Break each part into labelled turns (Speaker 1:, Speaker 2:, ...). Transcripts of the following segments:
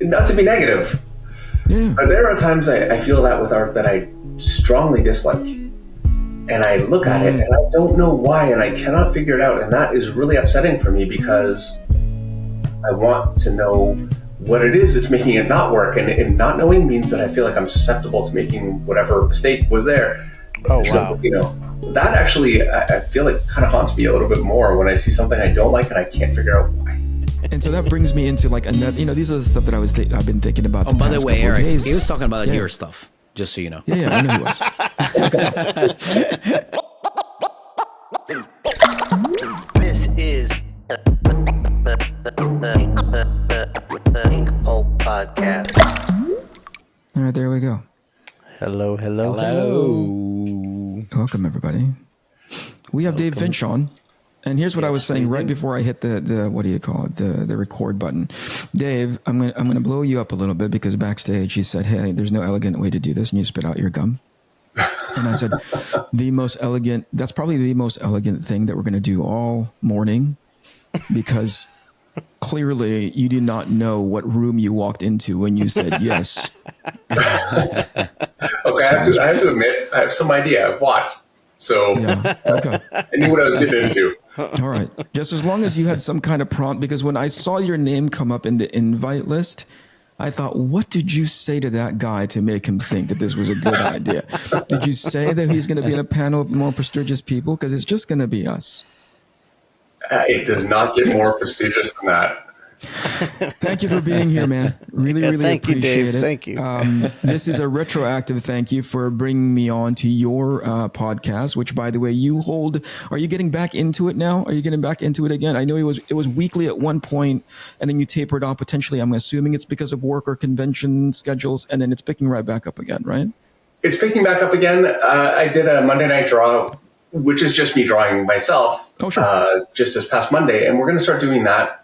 Speaker 1: not to be negative, but there are times I feel that with art that I strongly dislike. And I look at it and I don't know why, and I cannot figure it out. And that is really upsetting for me because I want to know what it is that's making it not work. And not knowing means that I feel like I'm susceptible to making whatever mistake was there.
Speaker 2: Oh, wow.
Speaker 1: So, that actually, I feel like kind of haunts me a little bit more when I see something I don't like and I can't figure out why.
Speaker 3: And so that brings me into like another, these are the stuff that I've been thinking about.
Speaker 4: Oh, by the way, Eric, he was talking about your stuff, just so you know.
Speaker 3: Yeah, I know he was.
Speaker 5: This is the Inkpulp Podcast.
Speaker 3: All right, there we go.
Speaker 2: Hello.
Speaker 3: Welcome, everybody. We have David Finch on. And here's what I was saying right before I hit the what do you call it, the record button. Dave, I'm gonna blow you up a little bit because backstage he said, "Hey, there's no elegant way to do this," and you spit out your gum. And I said, that's probably the most elegant thing that we're gonna do all morning, because clearly you did not know what room you walked into when you said yes.
Speaker 1: Okay, I have to admit, I have some idea. I've watched. So
Speaker 3: yeah, okay.
Speaker 1: I knew what I was getting into.
Speaker 3: All right. Just as long as you had some kind of prompt, because when I saw your name come up in the invite list, I thought, what did you say to that guy to make him think that this was a good idea? Did you say that he's going to be in a panel of more prestigious people? Because it's just going to be us.
Speaker 1: It does not get more prestigious than that.
Speaker 3: Thank you for being here, man. Really appreciate it.
Speaker 2: Thank you.
Speaker 3: This is a retroactive thank you for bringing me on to your podcast, which, by the way, you hold. Are you getting back into it now? Are you getting back into it again? I know it was weekly at one point, and then you tapered off potentially. I'm assuming it's because of work or convention schedules, and then it's picking right back up again, right?
Speaker 1: It's picking back up again. I did a Monday night draw, which is just me drawing myself.
Speaker 3: Oh, sure.
Speaker 1: Just this past Monday, and we're going to start doing that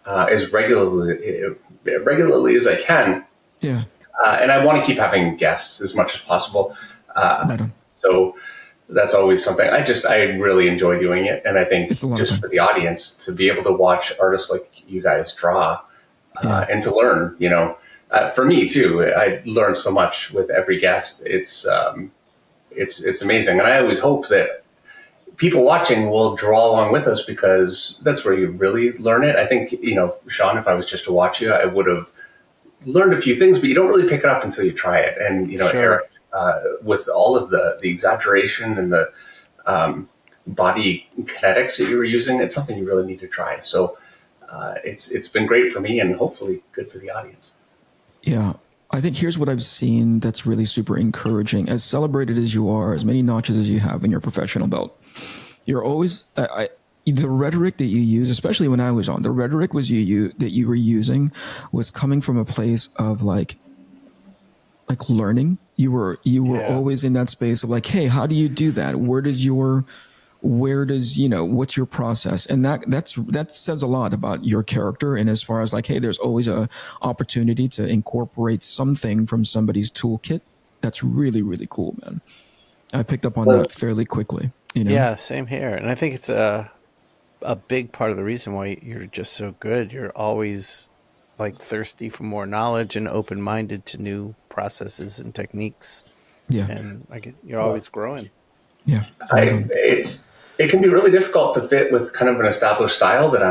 Speaker 1: as regularly as I can.
Speaker 3: Yeah.
Speaker 1: And I want to keep having guests as much as possible.
Speaker 3: Right on.
Speaker 1: So that's always something. I really enjoy doing it. And I think just for the audience to be able to watch artists like you guys draw and to learn, for me too, I learn so much with every guest. It's amazing. And I always hope that people watching will draw along with us, because that's where you really learn it. I think, Shawn, if I was just to watch you, I would have learned a few things, but you don't really pick it up until you try it. And,
Speaker 2: Sure.
Speaker 1: Eric, with all of the exaggeration and the body kinetics that you were using, it's something you really need to try. So it's been great for me and hopefully good for the audience.
Speaker 3: Yeah. I think here's what I've seen that's really super encouraging. As celebrated as you are, as many notches as you have in your professional belt, you're always the rhetoric that you use, especially when I was on, the rhetoric that you were using was coming from a place of like learning. You were always in that space of like, hey, how do you do that? What's your process? And that says a lot about your character. And as far as like, hey, there's always a opportunity to incorporate something from somebody's toolkit. That's really, really cool, man. I picked up on that fairly quickly.
Speaker 2: Yeah, same here. And I think it's a big part of the reason why you're just so good. You're always like thirsty for more knowledge and open-minded to new processes and techniques. Yeah. And you're always growing.
Speaker 3: Yeah.
Speaker 1: It can be really difficult to fit with kind of an established style that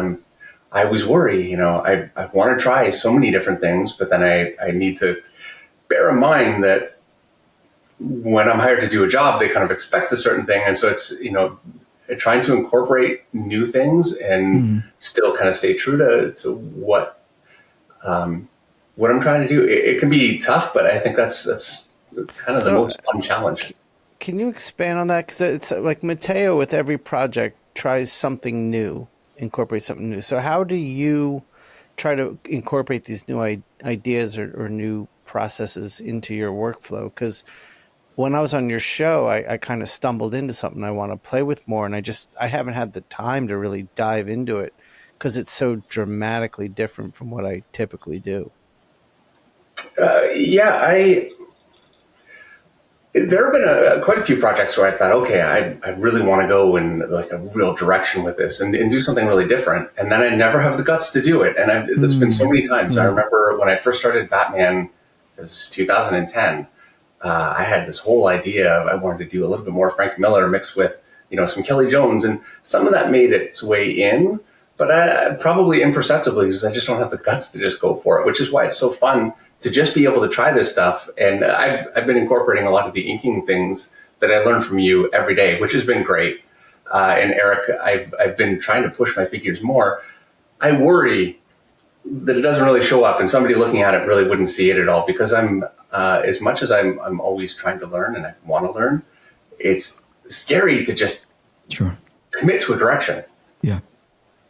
Speaker 1: I always worry, I want to try so many different things, but then I need to bear in mind that when I'm hired to do a job, they kind of expect a certain thing. And so it's, trying to incorporate new things and still kind of stay true to what I'm trying to do. It can be tough, but I think that's kind of the most fun challenge.
Speaker 2: Can you expand on that? Because it's like Mattteo with every project tries something new, incorporates something new. So how do you try to incorporate these new ideas or new processes into your workflow? Because when I was on your show, I kind of stumbled into something I want to play with more, and I haven't had the time to really dive into it because it's so dramatically different from what I typically do.
Speaker 1: There have been quite a few projects where I thought, okay, I really want to go in like a real direction with this and do something really different. And then I never have the guts to do it. And there's been so many times. I remember when I first started Batman, it was 2010. I had this whole idea of I wanted to do a little bit more Frank Miller mixed with, some Kelly Jones. And some of that made its way in, but probably imperceptibly because I just don't have the guts to just go for it, which is why it's so fun to just be able to try this stuff. And I've been incorporating a lot of the inking things that I learned from you every day, which has been great. And Eric, I've been trying to push my figures more. I worry that it doesn't really show up and somebody looking at it really wouldn't see it at all because I'm, as much as I'm always trying to learn and I want to learn, it's scary to just commit to a direction.
Speaker 3: Yeah.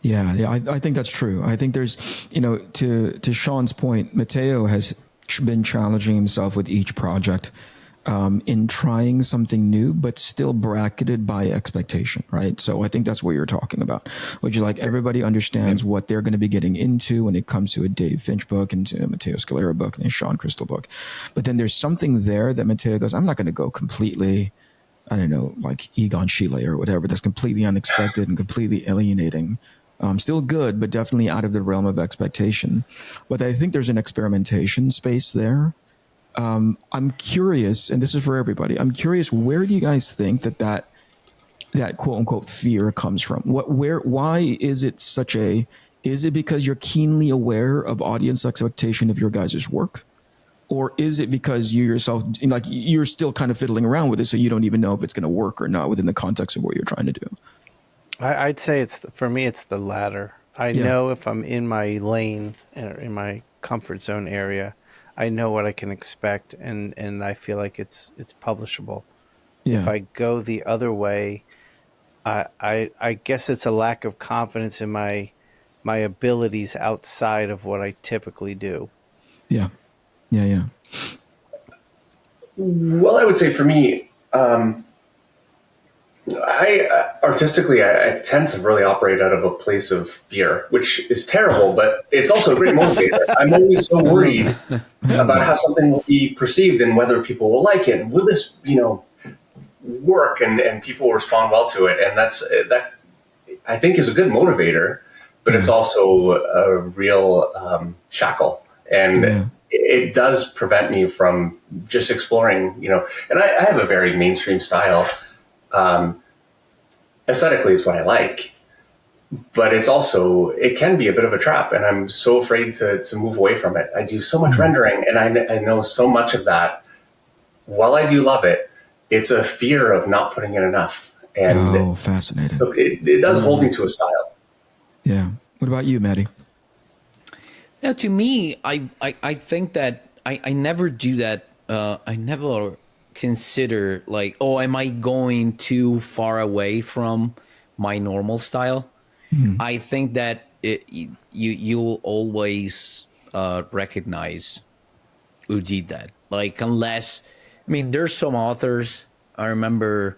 Speaker 3: Yeah, I think that's true. I think there's, to Shawn's point, Mattteo has been challenging himself with each project in trying something new, but still bracketed by expectation, right? So I think that's what you're talking about, which is like everybody understands what they're going to be getting into when it comes to a Dave Finch book and to a Mattteo Scalera book and a Shawn Crystal book. But then there's something there that Mattteo goes, I'm not going to go completely, I don't know, like Egon Schiele or whatever, that's completely unexpected and completely alienating. Still good, but definitely out of the realm of expectation. But I think there's an experimentation space there. I'm curious, and this is for everybody. I'm curious, where do you guys think that quote unquote fear comes from? Why is it is it because you're keenly aware of audience expectation of your guys' work? Or is it because you yourself, like you're still kind of fiddling around with it, so you don't even know if it's going to work or not within the context of what you're trying to do?
Speaker 2: I'd say for me, it's the latter. I know if I'm in my lane or in my comfort zone area, I know what I can expect, and I feel like it's publishable. Yeah. If I go the other way, I guess it's a lack of confidence in my abilities outside of what I typically do. Yeah.
Speaker 1: Well, I would say for me, artistically, I tend to really operate out of a place of fear, which is terrible, but it's also a great motivator. I'm always so worried about how something will be perceived and whether people will like it. And will this, work and people will respond well to it? And that I think is a good motivator, but it's also a real shackle. And it does prevent me from just exploring, and I have a very mainstream style. Aesthetically is what I like, but it can be a bit of a trap, and I'm so afraid to move away from it. I do so much rendering, and I know so much of that. While I do love it, it's a fear of not putting in enough. And
Speaker 3: fascinating.
Speaker 1: So it does hold me to a style.
Speaker 3: Yeah. What about you, Matty?
Speaker 4: Yeah, to me, I think that I never do that. I never consider like, am I going too far away from my normal style? I think that you'll always recognize who did that. Like, unless, there's some authors, I remember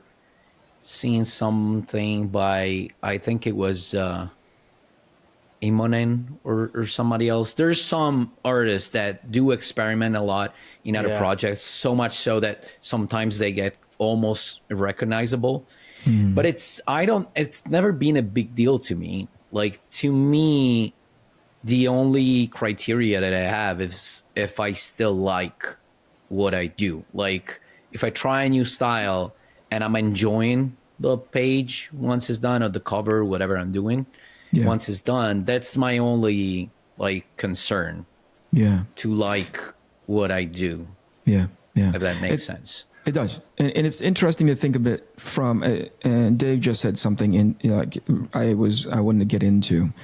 Speaker 4: seeing something by, I think it was Imonen or somebody else. There's some artists that do experiment a lot in other projects, so much so that sometimes they get almost recognizable. But it's never been a big deal to me. Like, to me, the only criteria that I have is if I still like what I do. Like, if I try a new style and I'm enjoying the page once it's done, or the cover, whatever I'm doing, once it's done, that's my only concern. To like what I do. If that makes sense.
Speaker 3: It does, and it's interesting to think of it from. And Dave just said something I wanted to get into.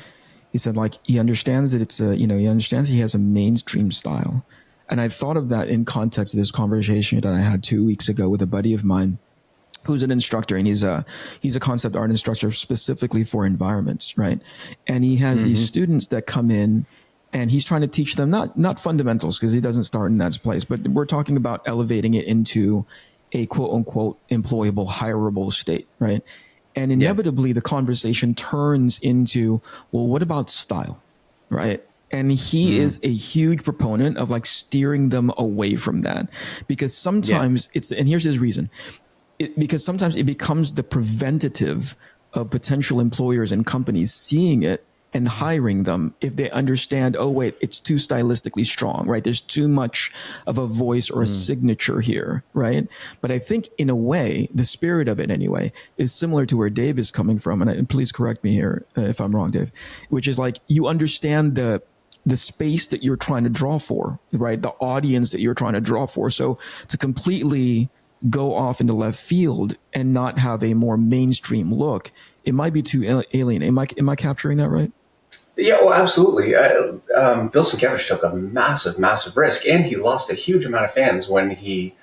Speaker 3: He said he understands that it's he understands he has a mainstream style, and I've thought of that in context of this conversation that I had 2 weeks ago with a buddy of mine, who's an instructor, and he's a concept art instructor specifically for environments, right? And he has these students that come in, and he's trying to teach them not fundamentals, because he doesn't start in that place, but we're talking about elevating it into a quote unquote employable, hireable state, right? And inevitably the conversation turns into, well, what about style, right? And he is a huge proponent of like steering them away from that, because sometimes and here's his reason. Because sometimes it becomes the preventative of potential employers and companies seeing it and hiring them if they understand, oh, wait, it's too stylistically strong, right? There's too much of a voice or a signature here, right? But I think in a way, the spirit of it anyway, is similar to where Dave is coming from. And please correct me here if I'm wrong, Dave, which is like you understand the space that you're trying to draw for, right? The audience that you're trying to draw for. So to completely go off into left field and not have a more mainstream look, it might be too alien. Am I capturing that right?
Speaker 1: Yeah, well, absolutely. Bill Sienkiewicz took a massive, massive risk, and he lost a huge amount of fans when he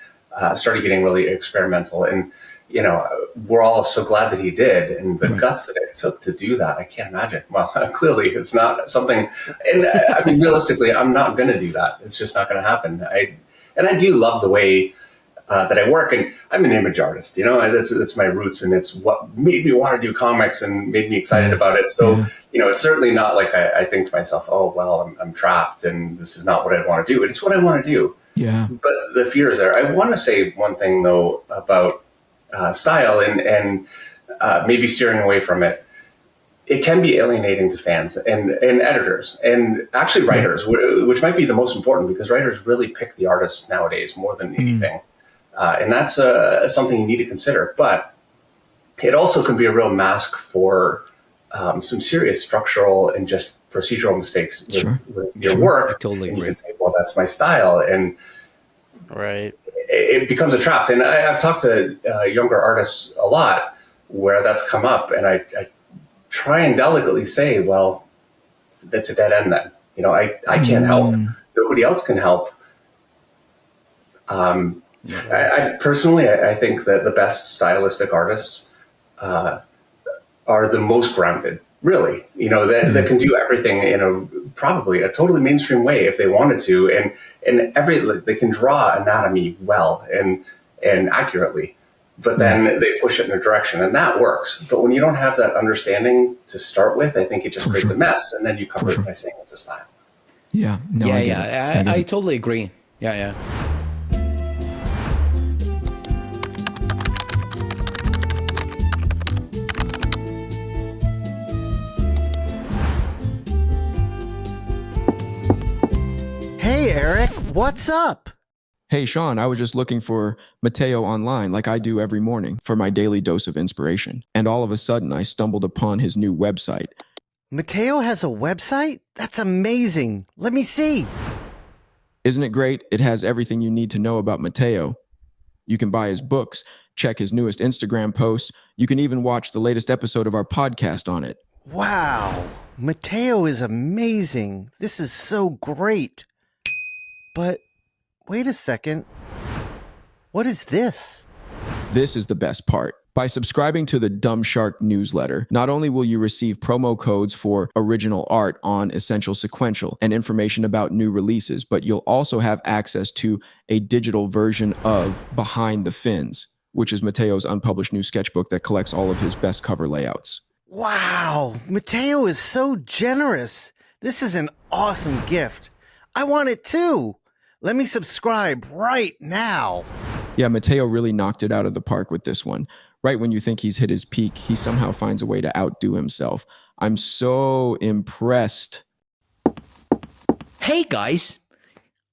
Speaker 1: started getting really experimental. And, you know, we're all so glad that he did, and the guts that it took to do that, I can't imagine. Well, clearly it's not something, and I mean, realistically, I'm not going to do that. It's just not going to happen. I do love the way that I work, and I'm an image artist, you know, it's my roots, and it's what made me want to do comics and made me excited about it. So, you know, it's certainly not like I think to myself, oh, well, I'm trapped and this is not what I want to do. It's what I want to do. Yeah. But the fear is there. I want to say one thing though about style and maybe steering away from it. It can be alienating to fans and editors and actually writers, which might be the most important, because writers really pick the artists nowadays more than anything. And that's something you need to consider. But it also can be a real mask for some serious structural and just procedural mistakes with your work.
Speaker 4: I totally agree.
Speaker 1: You can say, well, that's my style. And it becomes a trap. And I've talked to younger artists a lot where that's come up. And I try and delicately say, well, that's a dead end then. You know, I can't help. Nobody else can help. I personally think that the best stylistic artists are the most grounded, really, you know, that can do everything in probably a totally mainstream way if they wanted to. And they can draw anatomy well and accurately, but then they push it in a direction and that works. But when you don't have that understanding to start with, I think it just creates a mess. And then you cover it by saying it's a style.
Speaker 3: Yeah. No,
Speaker 4: I totally agree. Yeah.
Speaker 2: Hey, Eric, what's up?
Speaker 3: Hey, Shawn, I was just looking for Mattteo online like I do every morning for my daily dose of inspiration. And all of a sudden, I stumbled upon his new website.
Speaker 2: Mattteo has a website? That's amazing. Let me see.
Speaker 3: Isn't it great? It has everything you need to know about Mattteo. You can buy his books, check his newest Instagram posts. You can even watch the latest episode of our podcast on it.
Speaker 2: Wow. Mattteo is amazing. This is so great. But wait a second. What is this?
Speaker 3: This is the best part. By subscribing to the Dumb Shark newsletter, not only will you receive promo codes for original art on Essential Sequential and information about new releases, but you'll also have access to a digital version of Behind the Fins, which is Matteo's unpublished new sketchbook that collects all of his best cover layouts.
Speaker 2: Wow, Mattteo is so generous. This is an awesome gift. I want it too. Let me subscribe right now.
Speaker 3: Yeah, Mattteo really knocked it out of the park with this one. Right when you think he's hit his peak, he somehow finds a way to outdo himself. I'm so impressed.
Speaker 4: Hey guys,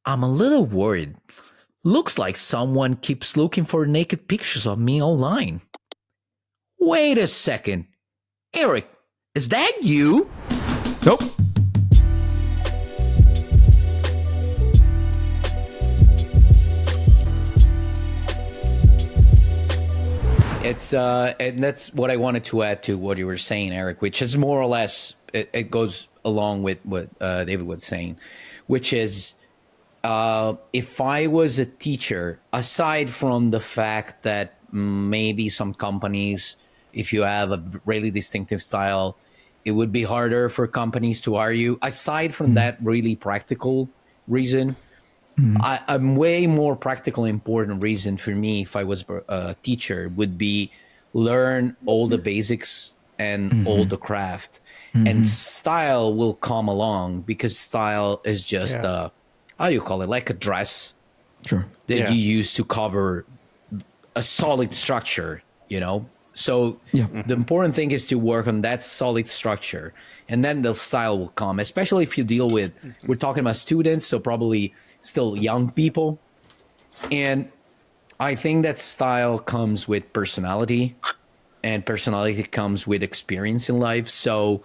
Speaker 4: I'm a little worried. Looks like someone keeps looking for naked pictures of me online. Wait a second. Eric, is that you?
Speaker 3: Nope.
Speaker 4: It's and that's what I wanted to add to what you were saying, Eric, which is more or less it goes along with what David was saying, which is if I was a teacher, aside from the fact that maybe some companies, if you have a really distinctive style, it would be harder for companies to hire you. Aside from that really practical reason, a way more practical, important reason for me, if I was a teacher, would be learn all the basics and all the craft, and style will come along, because style is just how do you call it, like a dress
Speaker 3: Sure.
Speaker 4: that you use to cover a solid structure, So the important thing is to work on that solid structure, and then the style will come, especially if you deal with, we're talking about students, so probably still young people. And I think that style comes with personality, and personality comes with experience in life. So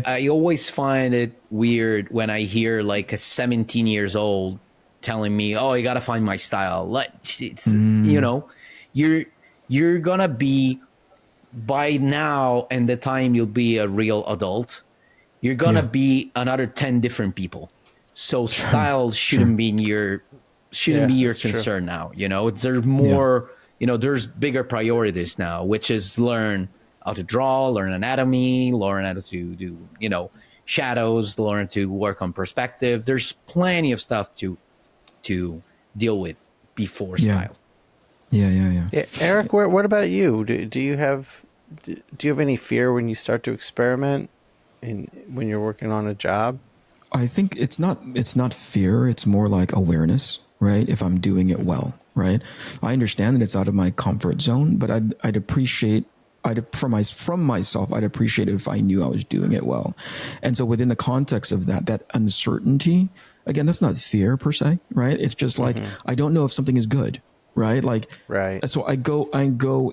Speaker 4: I always find it weird when I hear like a 17 years old telling me, "Oh, you got to find my style." Like, it's, you're gonna be, by now and the time you'll be a real adult, you're gonna be another 10 different people. So style shouldn't be your concern now. There's more. There's bigger priorities now, which is learn how to draw, learn anatomy, learn how to do shadows, learn to work on perspective. There's plenty of stuff to deal with before style.
Speaker 2: Yeah, Eric, what about you? Do you have any fear when you start to experiment when you're working on a job?
Speaker 3: I think it's not fear. It's more like awareness, right? If I'm doing it well, right? I understand that it's out of my comfort zone, but I'd appreciate. From myself, I'd appreciate it if I knew I was doing it well. And so within the context of that uncertainty, again, that's not fear per se, right? It's just like, I don't know if something is good, right? Like, right. So I go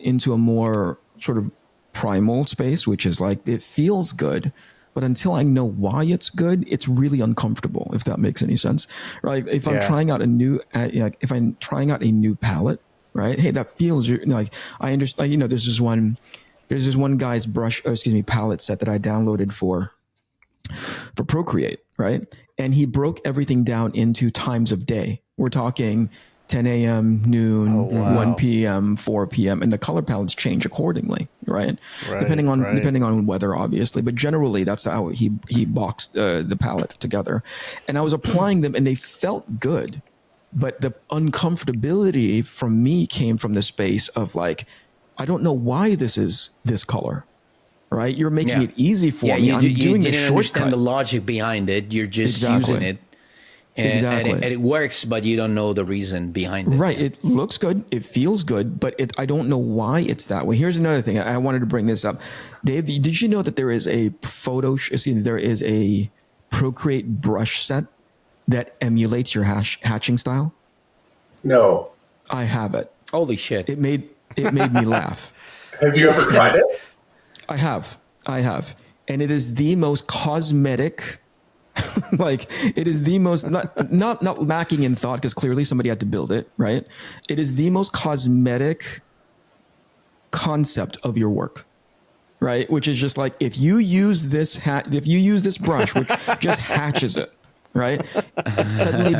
Speaker 3: into a more sort of primal space, which is like, it feels good, but until I know why it's good, it's really uncomfortable, if that makes any sense, right? If I'm trying out a new palette, right? Hey, that feels like, I understand, there's this one guy's palette set that I downloaded for Procreate, right? And he broke everything down into times of day. We're talking 10 a.m., noon, 1 p.m., 4 p.m., and the color palettes change accordingly, right? Depending on weather, obviously, but generally that's how he boxed the palette together. And I was applying them, and they felt good, but the uncomfortability from me came from the space of like, I don't know why this is this color, right? You're making it easy for me. I'm doing a shortcut.
Speaker 4: Understand the logic behind it. You're just using it. And it works, but you don't know the reason behind it.
Speaker 3: Right. It looks good. It feels good, but I don't know why it's that way. Here's another thing. I wanted to bring this up. Dave, did you know that there is a Procreate brush set that emulates your hatching style?
Speaker 1: No.
Speaker 3: I have it.
Speaker 4: Holy shit.
Speaker 3: It made me laugh.
Speaker 1: Have you ever tried it?
Speaker 3: I have. And it is the most cosmetic, like it is the most, not lacking in thought, because clearly somebody had to build it, right? It is the most cosmetic concept of your work, right? Which is just like, if you use this brush, which just hatches it, right? It suddenly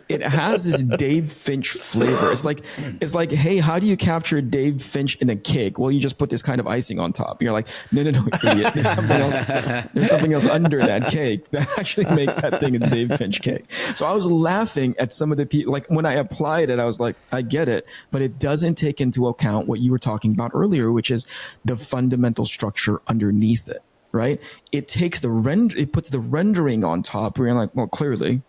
Speaker 3: it has this Dave Finch flavor. It's like, hey, how do you capture Dave Finch in a cake? Well, you just put this kind of icing on top. You're like, no, idiot. There's something else under that cake that actually makes that thing a Dave Finch cake. So I was laughing at some of the people, like when I applied it, I was like, I get it, but it doesn't take into account what you were talking about earlier, which is the fundamental structure underneath it. Right? It takes it puts the rendering on top where you're like, well, clearly,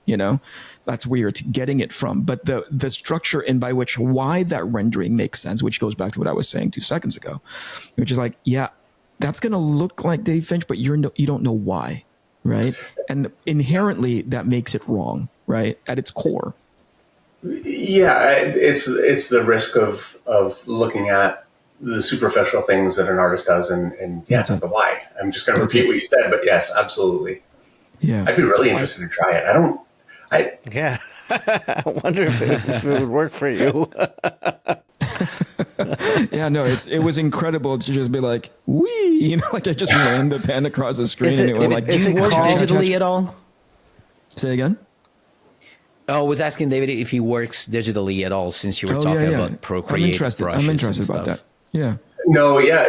Speaker 3: that's where you're getting it from. But the structure and by why that rendering makes sense, which goes back to what I was saying 2 seconds ago, which is like, yeah, that's going to look like Dave Finch, but you don't know why. Right? And inherently that makes it wrong, right? At its core.
Speaker 1: Yeah. It's the risk of looking at the superficial things that an artist does and the why. I'm just going to repeat what you said, but yes, absolutely.
Speaker 3: Yeah.
Speaker 1: I'd be really interested to try it.
Speaker 2: I wonder if it would work for you.
Speaker 3: Yeah, no, it was incredible to just be like, wee, like I just ran the pen across the screen.
Speaker 4: Is it work digitally at all?
Speaker 3: Say again?
Speaker 4: Oh, I was asking David if he works digitally at all, since you were talking about Procreate.
Speaker 3: I'm interested about that. Yeah.
Speaker 1: No, yeah.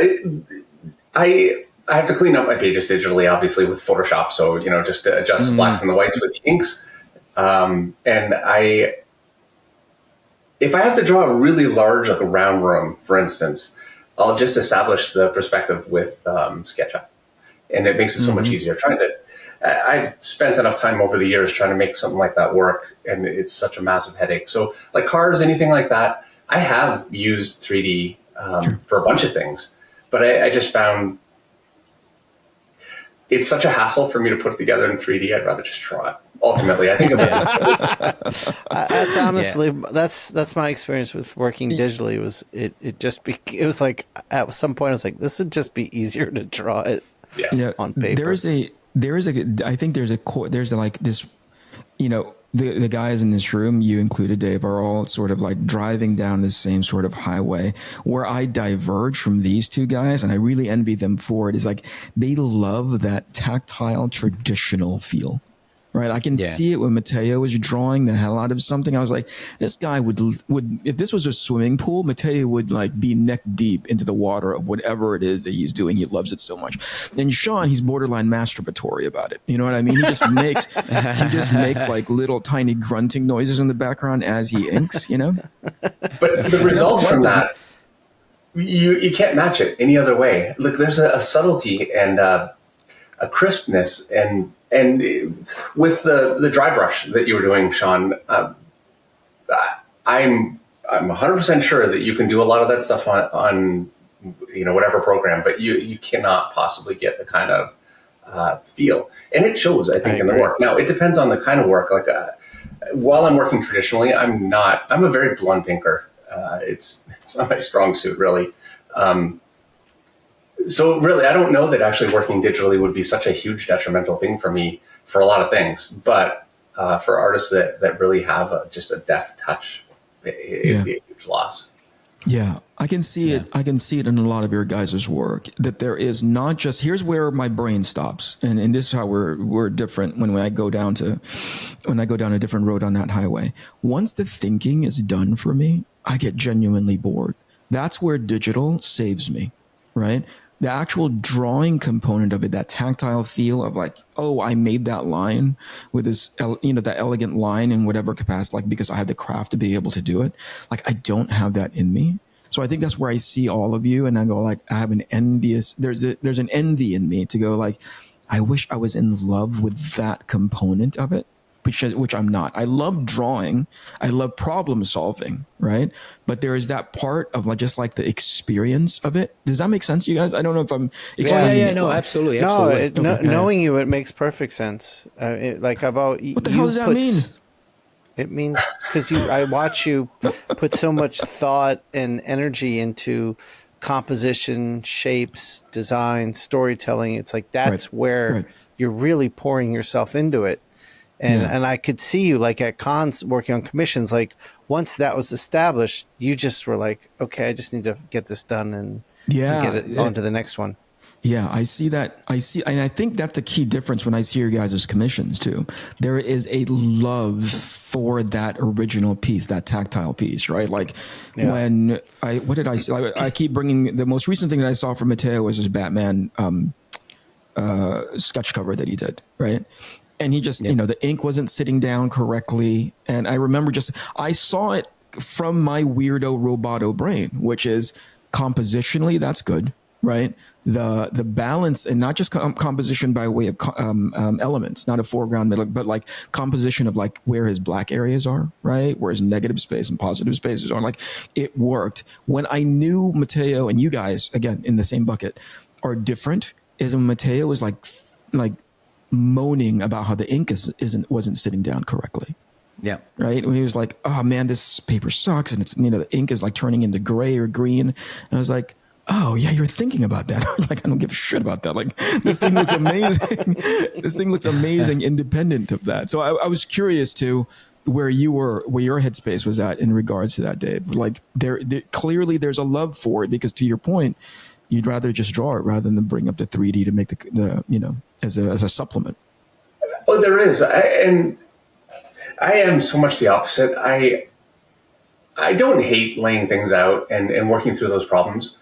Speaker 1: I have to clean up my pages digitally, obviously, with Photoshop. So, just to adjust the blacks and the whites with the inks. And if I have to draw a really large, like a round room, for instance, I'll just establish the perspective with SketchUp, and it makes it so much easier. I've spent enough time over the years trying to make something like that work, and it's such a massive headache. So like cars, anything like that, I have used 3D for a bunch of things, but I just found it's such a hassle for me to put it together in 3D. I'd rather just draw it. Ultimately, I think
Speaker 2: that's honestly that's my experience with working digitally. It was like at some point I was like, this would just be easier to draw it on paper.
Speaker 3: I think there's like this, you know, the guys in this room, you included, Dave, are all sort of like driving down this same sort of highway. Where I diverge from these two guys, and I really envy them for it, is like they love that tactile, traditional feel. Right, I can see it when Mattteo was drawing the hell out of something. I was like, this guy would if this was a swimming pool, Mattteo would like be neck deep into the water of whatever it is that he's doing. He loves it so much. And Shawn, he's borderline masturbatory about it. You know what I mean? He just makes like little tiny grunting noises in the background as he inks. You know,
Speaker 1: but the results from that, you can't match it any other way. Look, there's a subtlety and a crispness and with the dry brush that you were doing, Shawn, I'm 100% sure that you can do a lot of that stuff on you know, whatever program, but you cannot possibly get the kind of feel, and it shows, I think, in the work. Now it depends on the kind of work. Like while I'm working traditionally, I'm a very blunt inker. It's not my strong suit, really. So really, I don't know that actually working digitally would be such a huge detrimental thing for me for a lot of things. But for artists that really have just a deft touch, it would be a huge loss.
Speaker 3: Yeah, I can see it. I can see it in a lot of your guys' work, that there is not just, here's where my brain stops. And this is how we're different when I go down a different road on that highway. Once the thinking is done for me, I get genuinely bored. That's where digital saves me, right? The actual drawing component of it, that tactile feel of like, oh, I made that line with this, you know, that elegant line in whatever capacity, like because I have the craft to be able to do it. Like I don't have that in me. So I think that's where I see all of you, and I go like, I have an envious. There's an envy in me to go like, I wish I was in love with that component of it. Which I'm not. I love drawing. I love problem solving, right? But there is that part of like just like the experience of it. Does that make sense to you guys? I don't know if I'm explaining it.
Speaker 4: No,
Speaker 3: well.
Speaker 4: absolutely.
Speaker 2: Knowing you, it makes perfect sense. Like about
Speaker 3: what the hell does that mean?
Speaker 2: It means because I watch you put so much thought and energy into composition, shapes, design, storytelling. It's like that's where you're really pouring yourself into it. And I could see you like at cons working on commissions. Like once that was established, you just were like, okay, I just need to get this done and get it on to the next one.
Speaker 3: Yeah, I see that. And I think that's the key difference when I see your guys' commissions too. There is a love for that original piece, that tactile piece, right? Like when what did I see? I keep bringing the most recent thing that I saw from Mattteo was his Batman sketch cover that he did, right? And he just, you know, the ink wasn't sitting down correctly. And I remember I saw it from my weirdo roboto brain, which is compositionally, that's good, right? The balance, and not just composition by way of elements, not a foreground, middle, but like composition of like where his black areas are, right? Where his negative space and positive spaces are. Like it worked. When I knew Mattteo and you guys, again, in the same bucket, are different, is when Mattteo was like moaning about how the ink wasn't sitting down correctly.
Speaker 4: Yeah.
Speaker 3: Right. When he was like, oh man, this paper sucks. And it's, you know, the ink is like turning into gray or green. And I was like, oh yeah, you're thinking about that. Like, I don't give a shit about that. Like this thing looks amazing. This thing looks amazing independent of that. So I was curious to where your headspace was at in regards to that, Dave. Like there clearly there's a love for it, because to your point, you'd rather just draw it rather than bring up the 3D to make the you know, as a supplement.
Speaker 1: Oh, there is. And I am so much the opposite. I don't hate laying things out and working through those problems.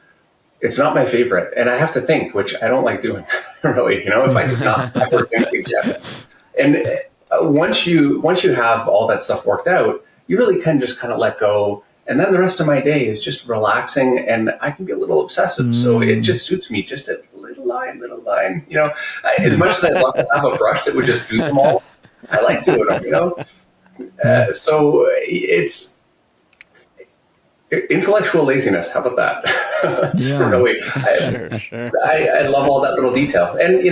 Speaker 1: It's not my favorite. And I have to think, which I don't like doing, really, you know, if I could not ever think yet. And once you have all that stuff worked out, you really can just kind of let go And then the rest of my day is just relaxing, and I can be a little obsessive. So it just suits me, just a little line. As much as I'd love to have a brush that would just do them all, I like doing them, so it's intellectual laziness. How about that? It's really, I love all that little detail. And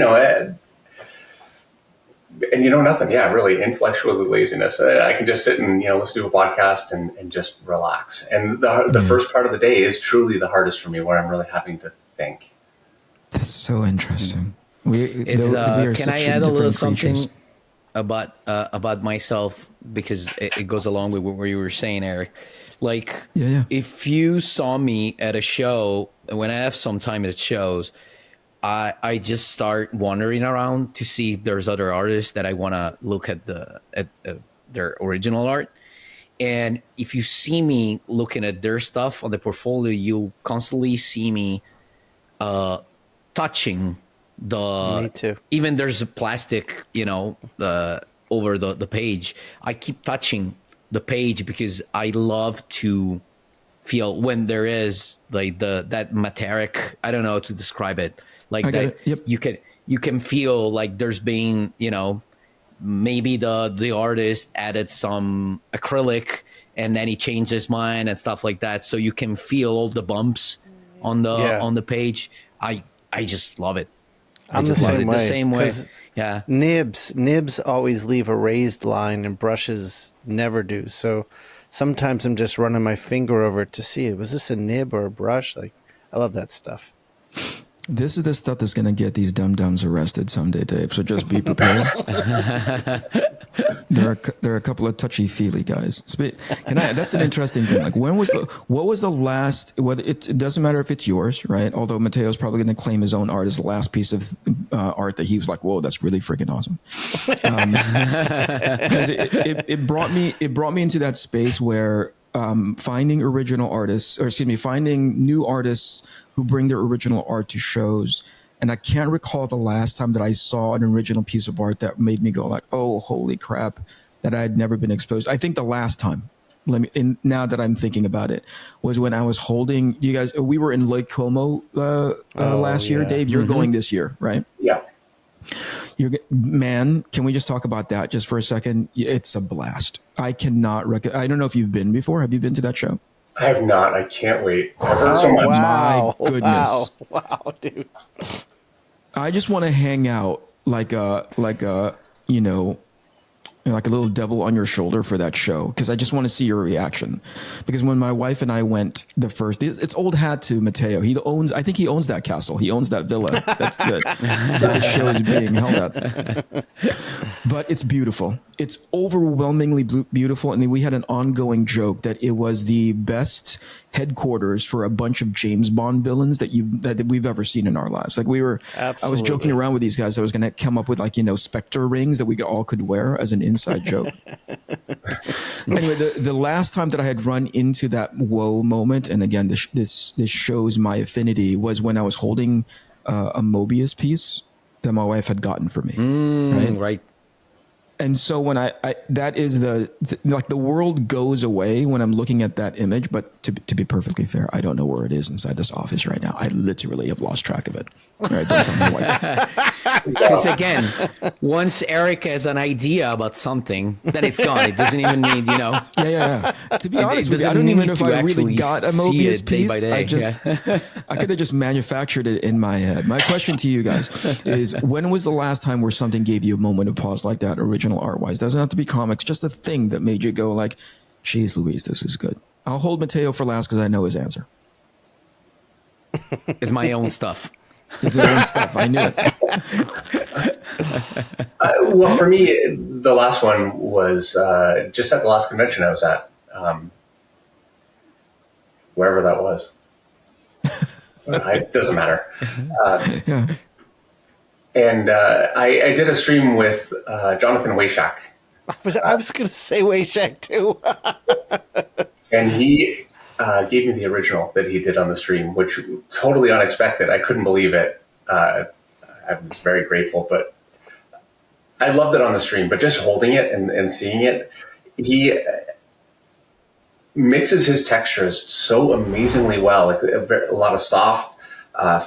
Speaker 1: nothing. Yeah, really, intellectual laziness. I can just sit and listen to a podcast and just relax. And the first part of the day is truly the hardest for me, where I'm really having to think.
Speaker 3: That's so interesting.
Speaker 4: Can I add a little something about myself, because it goes along with what you were saying, Eric? Like, if you saw me at a show, when I have some time at shows, I just start wandering around to see if there's other artists that I want to look at their original art. And if you see me looking at their stuff on the portfolio, you'll constantly see me touching
Speaker 2: Me too.
Speaker 4: even there's a plastic, over the page. I keep touching the page because I love to feel when there is like that metallic, I don't know how to describe it. Like you can feel like there's been, maybe the artist added some acrylic and then he changed his mind and stuff like that. So you can feel all the bumps on the page. I just love it.
Speaker 2: I'm the same way.
Speaker 4: Yeah.
Speaker 2: Nibs always leave a raised line and brushes never do. So sometimes I'm just running my finger over it to see, was this a nib or a brush? Like, I love that stuff.
Speaker 3: This is the stuff that's going to get these dum-dums arrested someday, Dave. So just be prepared. There are a couple of touchy-feely guys. That's an interesting thing. Like, what was the last? Whether it doesn't matter if it's yours, right? Although Matteo's probably going to claim his own art as the last piece of art that he was like, "Whoa, that's really freaking awesome." Because it brought me into that space where finding new artists who bring their original art to shows. And I can't recall the last time that I saw an original piece of art that made me go like, oh, holy crap, that I had never been exposed. I think the last time, now that I'm thinking about it, was when I was holding, we were in Lake Como last year. Dave, you're going this year, right?
Speaker 1: Yeah.
Speaker 3: Man, can we just talk about that just for a second? It's a blast. I cannot I don't know if you've been before. Have you been to that show?
Speaker 1: I have not. I can't wait. I've heard so much.
Speaker 3: My goodness.
Speaker 2: Wow, dude.
Speaker 3: I just want to hang out like a little devil on your shoulder for that show, because I just want to see your reaction. Because when my wife and I went it's old hat to Mattteo. I think he owns that castle. He owns that villa. That's that the show is being held at. But it's beautiful. It's overwhelmingly beautiful. And we had an ongoing joke that it was the best headquarters for a bunch of James Bond villains that we've ever seen in our lives. Like I was joking around with these guys. I was going to come up with Spectre rings that we all could wear as an inside joke. Anyway, the last time that I had run into that whoa moment, and again, this shows my affinity, was when I was holding a Mobius piece that my wife had gotten for me.
Speaker 4: Right.
Speaker 3: And so when that is the world goes away when I'm looking at that image. But to be perfectly fair, I don't know where it is inside this office right now. I literally have lost track of it. All right, don't tell my wife.
Speaker 4: Because again, once Eric has an idea about something, then it's gone. It doesn't even need,
Speaker 3: Yeah. To be honest with you, I don't even know if I really got a Mobius piece. I could have just manufactured it in my head. My question to you guys is, when was the last time where something gave you a moment of pause like that, original art-wise? Doesn't have to be comics, just a thing that made you go like, geez Louise, this is good. I'll hold Mattteo for last because I know his answer.
Speaker 4: It's my own stuff.
Speaker 3: It's his own stuff. I knew it.
Speaker 1: Well, for me, the last one was just at the last convention I was at, wherever that was. It doesn't matter. And I did a stream with Jonathan Wayshak.
Speaker 2: I was going to say Wayshak too.
Speaker 1: And he gave me the original that he did on the stream, which totally unexpected. I couldn't believe it. I was very grateful, but I loved it on the stream. But just holding it and seeing it, mixes his textures so amazingly well, like a lot of soft,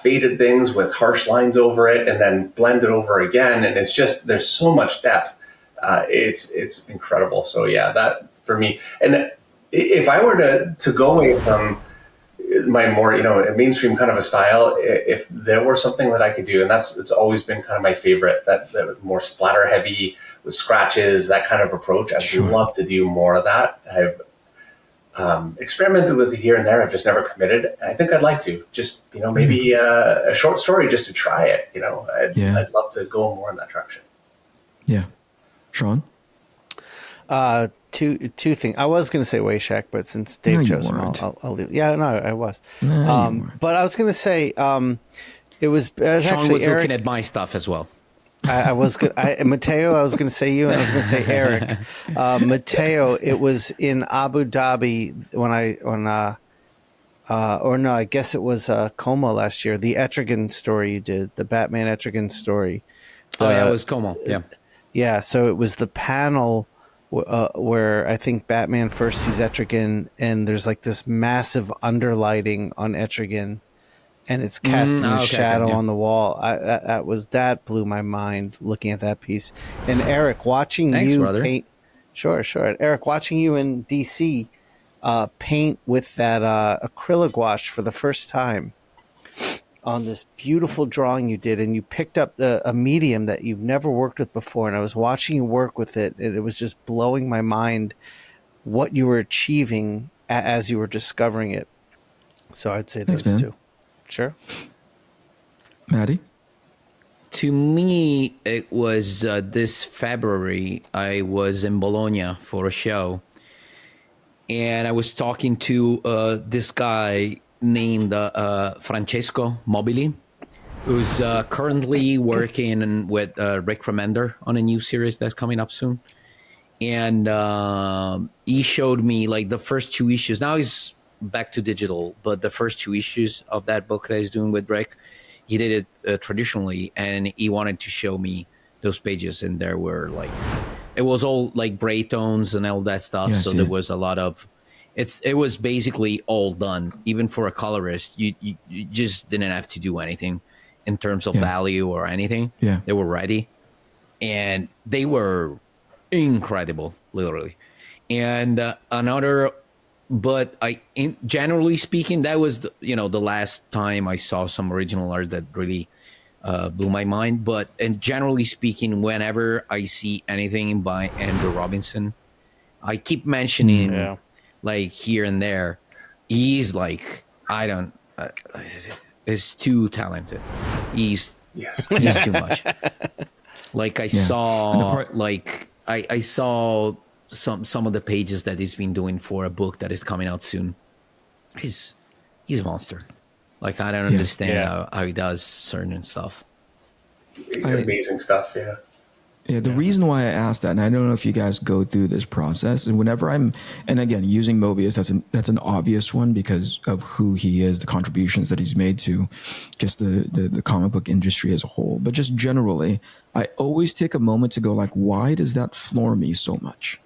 Speaker 1: faded things with harsh lines over it, and then blend it over again. And it's just, there's so much depth. It's incredible. So yeah, that for me. And if I were to go away from my more, mainstream kind of a style, if there were something that I could do, and it's always been kind of my favorite, that more splatter heavy with scratches, that kind of approach. I'd love to do more of that. I've experimented with it here and there. I've just never committed. I think I'd like to just, maybe a short story just to try it. I'd love to go more in that direction.
Speaker 3: Yeah. Shawn?
Speaker 2: Two things. I was going to say Wayshack, but since Dave chose him, I'll leave. Yeah, no, I was.
Speaker 3: No,
Speaker 2: but I was going to say it was
Speaker 4: Shawn
Speaker 2: actually
Speaker 4: was
Speaker 2: Eric.
Speaker 4: looking at my stuff as well.
Speaker 2: I was good. Mattteo, I was going to say you, and I was going to say Eric. Mattteo, it was in Abu Dhabi I guess it was Como last year. The Etrigan story you did, the Batman Etrigan story.
Speaker 4: It was Como. Yeah.
Speaker 2: Yeah. So it was the panel where I think Batman first sees Etrigan, and there's like this massive underlighting on Etrigan, and it's casting a shadow on the wall. That blew my mind looking at that piece. And Eric, watching you paint, sure. Eric, watching you in DC paint with that acrylic gouache for the first time on this beautiful drawing you did, and you picked up a medium that you've never worked with before, and I was watching you work with it, and it was just blowing my mind what you were achieving as you were discovering it. So I'd say those two. Sure.
Speaker 3: Maddie?
Speaker 4: To me, it was this February. I was in Bologna for a show, and I was talking to this guy named Francesco Mobili, who's currently working with Rick Remender on a new series that's coming up soon. And he showed me like the first 2 issues. Now he's back to digital, but the first 2 issues of that book that he's doing with Rick, he did it traditionally, and he wanted to show me those pages, and there were like, it was all like gray tones and all that stuff. So there was a lot of, it was basically all done. Even for a colorist, you just didn't have to do anything in terms of value or anything.
Speaker 3: Yeah.
Speaker 4: They were ready, and they were incredible, literally. And generally speaking, that was the last time I saw some original art that really blew my mind. But and generally speaking, whenever I see anything by Andrew Robinson, I keep mentioning like here and there, he's like, is too talented. He's too much. Like I saw, I saw some of the pages that he's been doing for a book that is coming out soon. He's a monster. Like I don't understand how he does certain stuff.
Speaker 1: Amazing stuff. Yeah.
Speaker 3: Yeah, the reason why I asked that, and I don't know if you guys go through this process, and whenever and again, using Mobius, that's an obvious one because of who he is, the contributions that he's made to just the comic book industry as a whole. But just generally, I always take a moment to go like, why does that floor me so much?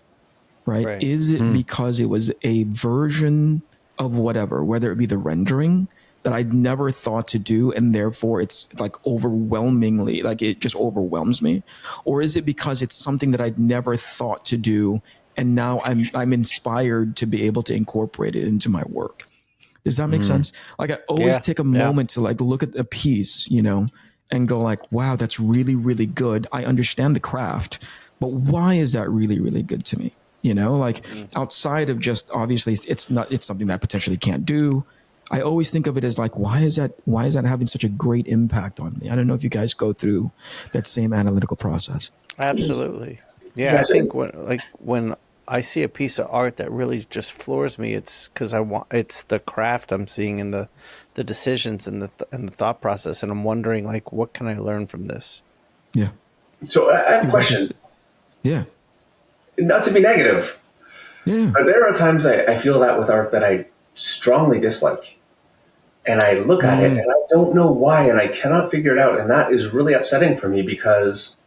Speaker 3: Right? Is it because it was a version of whatever, whether it be the rendering that I'd never thought to do, and therefore it's like overwhelmingly, like it just overwhelms me? Or is it because it's something that I'd never thought to do, and now I'm inspired to be able to incorporate it into my work? Does that make sense? Like I always take a moment to like look at a piece, and go like, wow, that's really, really good. I understand the craft, but why is that really, really good to me? Like outside of just, obviously it's something that potentially can't do. I always think of it as like, why is that having such a great impact on me? I don't know if you guys go through that same analytical process.
Speaker 2: Absolutely. Yeah. I think when I see a piece of art that really just floors me, it's because it's the craft I'm seeing in the decisions and the thought process. And I'm wondering like, what can I learn from this?
Speaker 3: Yeah.
Speaker 1: So I have a question.
Speaker 3: Yeah.
Speaker 1: Not to be negative.
Speaker 3: Yeah.
Speaker 1: But there are times I feel that with art that I strongly dislike. And I look at it and I don't know why, and I cannot figure it out. And that is really upsetting for me because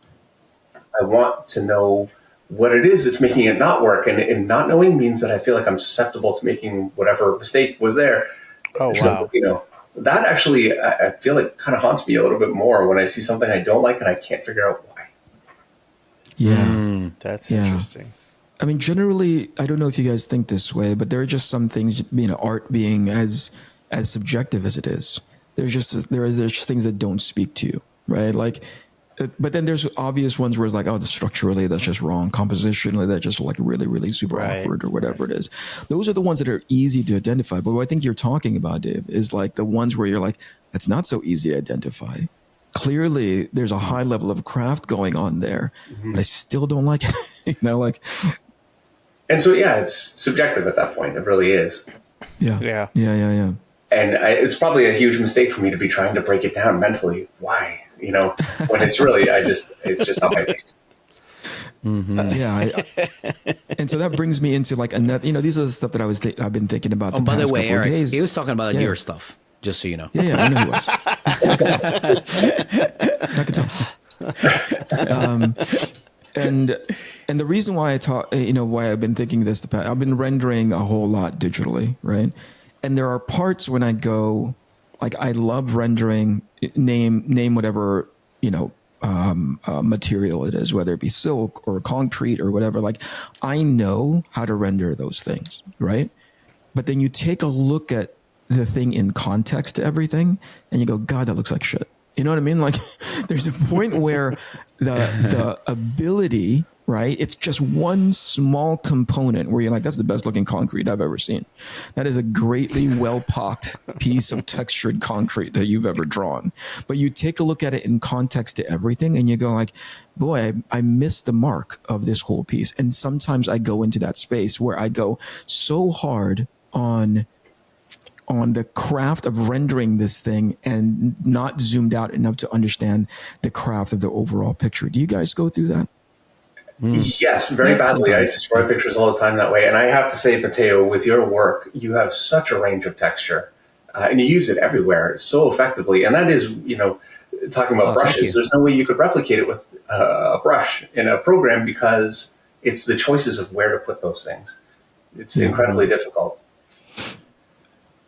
Speaker 1: I want to know what it is that's making it not work. And not knowing means that I feel like I'm susceptible to making whatever mistake was there.
Speaker 2: Oh,
Speaker 1: So,
Speaker 2: wow.
Speaker 1: That actually, I feel like kind of haunts me a little bit more when I see something I don't like and I can't figure out why.
Speaker 3: Yeah.
Speaker 2: That's
Speaker 3: Yeah.
Speaker 2: interesting.
Speaker 3: I mean, generally, I don't know if you guys think this way, but there are just some things, art being as subjective as it is. There's just things that don't speak to you, right? Like, but then there's obvious ones where it's like, oh, the structurally that's just wrong, compositionally that's just like really, really super awkward or whatever it is. Those are the ones that are easy to identify. But what I think you're talking about, Dave, is like the ones where you're like, it's not so easy to identify. Clearly, there's a high level of craft going on there, but I still don't like it. Like.
Speaker 1: And so, yeah, it's subjective at that point. It really is.
Speaker 2: Yeah.
Speaker 1: And it's probably a huge mistake for me to be trying to break it down mentally. Why? When it's really, it's just not my taste.
Speaker 3: Yeah. And so that brings me into like another, these are the stuff that I've been thinking about the
Speaker 4: by
Speaker 3: past
Speaker 4: the way,
Speaker 3: couple of
Speaker 4: Eric,
Speaker 3: days.
Speaker 4: he was talking about your stuff, just so you know.
Speaker 3: Yeah, I know he was. I could tell. And the reason why I talk, why I've been thinking this, I've been rendering a whole lot digitally, right? And there are parts when I go, like I love rendering, name whatever, material it is, whether it be silk or concrete or whatever. Like I know how to render those things, right? But then you take a look at the thing in context to everything and you go, God, that looks like shit. You know what I mean? Like there's a point where the ability, right? It's just one small component where you're like, that's the best looking concrete I've ever seen. That is a greatly well-pocked piece of textured concrete that you've ever drawn. But you take a look at it in context to everything and you go like, boy, I missed the mark of this whole piece. And sometimes I go into that space where I go so hard on the craft of rendering this thing and not zoomed out enough to understand the craft of the overall picture. Do you guys go through that?
Speaker 1: Yes, very badly. I destroy pictures all the time that way. And I have to say, Mattteo, with your work, you have such a range of texture and you use it everywhere so effectively. And that is, talking about brushes, there's no way you could replicate it with a brush in a program because it's the choices of where to put those things. It's incredibly difficult.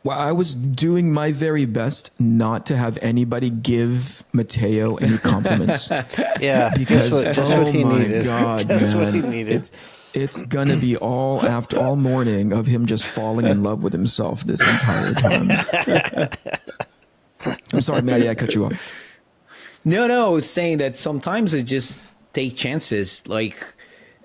Speaker 3: Well, I was doing my very best not to have anybody give Mattteo any compliments.
Speaker 2: Yeah,
Speaker 3: because
Speaker 2: just what he needed.
Speaker 3: God,
Speaker 2: just
Speaker 3: man,
Speaker 2: what he needed.
Speaker 3: It's gonna be all morning of him just falling in love with himself this entire time. I'm sorry, Maddie, I cut you off.
Speaker 4: No, I was saying that sometimes it just take chances, like,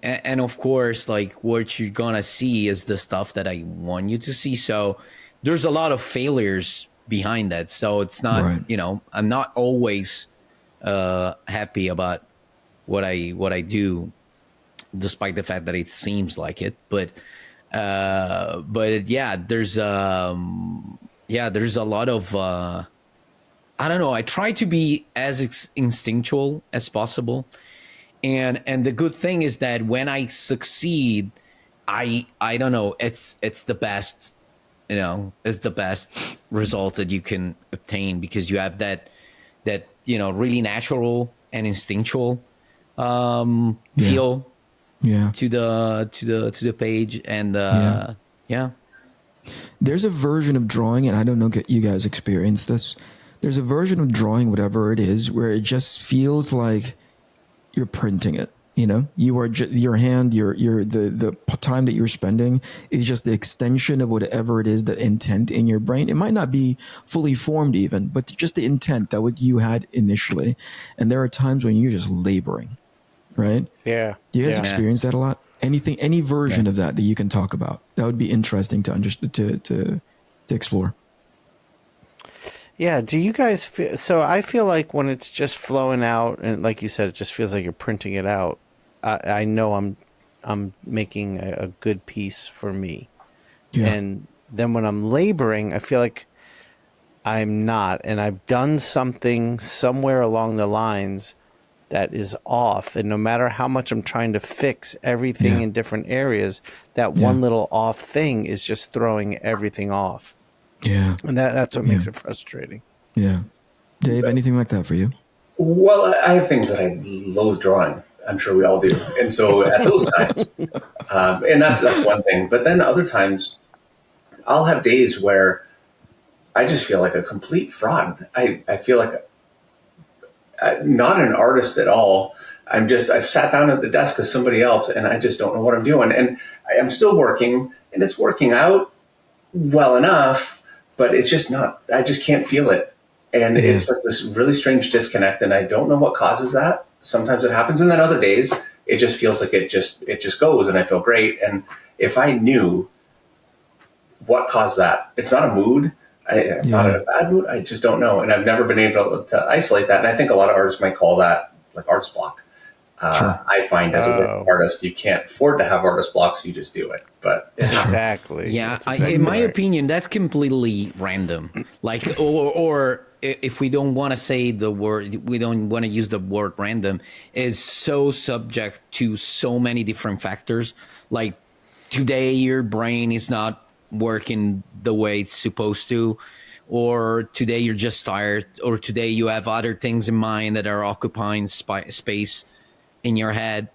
Speaker 4: and of course, like what you're gonna see is the stuff that I want you to see. So there's a lot of failures behind that. So it's not,
Speaker 3: right.
Speaker 4: I'm not always happy about what I do, despite the fact that it seems like it. But yeah, there's a lot of, I don't know. I try to be as instinctual as possible. And the good thing is that when I succeed, I don't know, it's the best, it's the best result that you can obtain because you have that really natural and instinctual feel to the page. And yeah.
Speaker 3: There's a version of drawing, and I don't know if you guys experience this. There's a version of drawing, whatever it is, where it just feels like you're printing it. You are your hand, the time that you're spending is just the extension of whatever it is, the intent in your brain. It might not be fully formed even, but just the intent that what you had initially. And there are times when you're just laboring, right?
Speaker 2: Yeah.
Speaker 3: Do you guys experience that a lot? Any version of that you can talk about? That would be interesting to understand, to explore.
Speaker 2: Yeah. Do you guys feel? So I feel like when it's just flowing out, and like you said, it just feels like you're printing it out. I know I'm making a good piece for me, and then when I'm laboring, I feel like I'm not, and I've done something somewhere along the lines that is off, and no matter how much I'm trying to fix everything in different areas, that one little off thing is just throwing everything off. Yeah. And that's what makes it frustrating.
Speaker 3: Yeah. Dave, anything like that for you?
Speaker 1: Well, I have things that I loathe drawing. I'm sure we all do. And so at those times, and that's one thing. But then other times, I'll have days where I just feel like a complete fraud. I feel like I'm not an artist at all. I've sat down at the desk with somebody else and I just don't know what I'm doing. And I'm still working and it's working out well enough, but it's just not, I just can't feel it. And it's like this really strange disconnect and I don't know what causes that. Sometimes it happens. And then other days it just feels like it just goes and I feel great. And if I knew what caused that, it's not a mood. I'm not in a bad mood. I just don't know. And I've never been able to isolate that. And I think a lot of artists might call that like artist block. Sure. I find as a working artist, you can't afford to have artist blocks. You just do it. But
Speaker 2: exactly.
Speaker 4: Yeah.
Speaker 2: Exactly
Speaker 4: in my opinion, that's completely random. Like, or if we don't want to say the word, we don't want to use the word random, is so subject to so many different factors. Like today, your brain is not working the way it's supposed to, or today you're just tired, or today you have other things in mind that are occupying space in your head,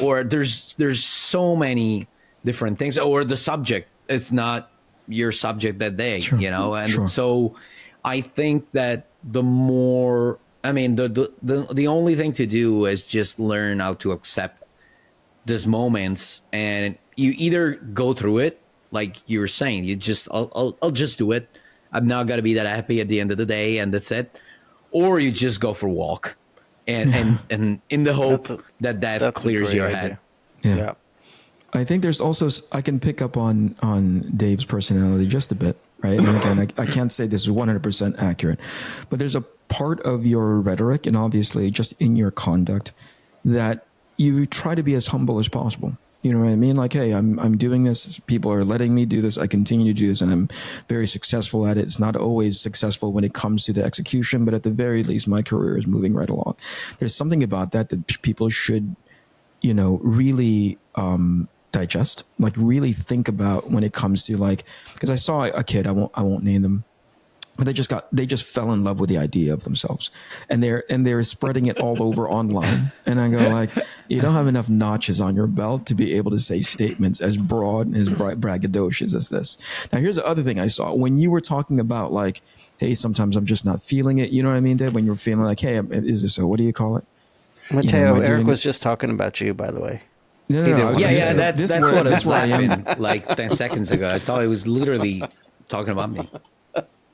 Speaker 4: or there's so many different things, or the subject, it's not your subject that day, you know? And so I think that the more, I mean, the only thing to do is just learn how to accept these moments, and you either go through it, like you were saying, you just, I'll just do it. I'm not going to be that happy at the end of the day, and that's it. Or you just go for a walk and in the hope that clears your head.
Speaker 3: Yeah. I think there's also, I can pick up on Dave's personality just a bit, right? And again, I can't say this is 100% accurate, but there's a part of your rhetoric and obviously just in your conduct that you try to be as humble as possible. You know what I mean? Like, hey, I'm doing this. People are letting me do this. I continue to do this, and I'm very successful at it. It's not always successful when it comes to the execution, but at the very least, my career is moving right along. There's something about that people should, you know, really digest, like really think about when it comes to like, because I saw a kid, I won't name them, but they just fell in love with the idea of themselves, and they're spreading it all over online. And I go like, you don't have enough notches on your belt to be able to say statements as broad and as braggadocious as this. Now, here's the other thing I saw when you were talking about like, hey, sometimes I'm just not feeling it. You know what I mean, Dave? When you're feeling like, hey, is this what do you call it?
Speaker 2: Mattteo, Eric was just talking about you, by the way.
Speaker 3: No,
Speaker 4: that's what I was laughing like 10 seconds ago. I thought he was literally talking about me.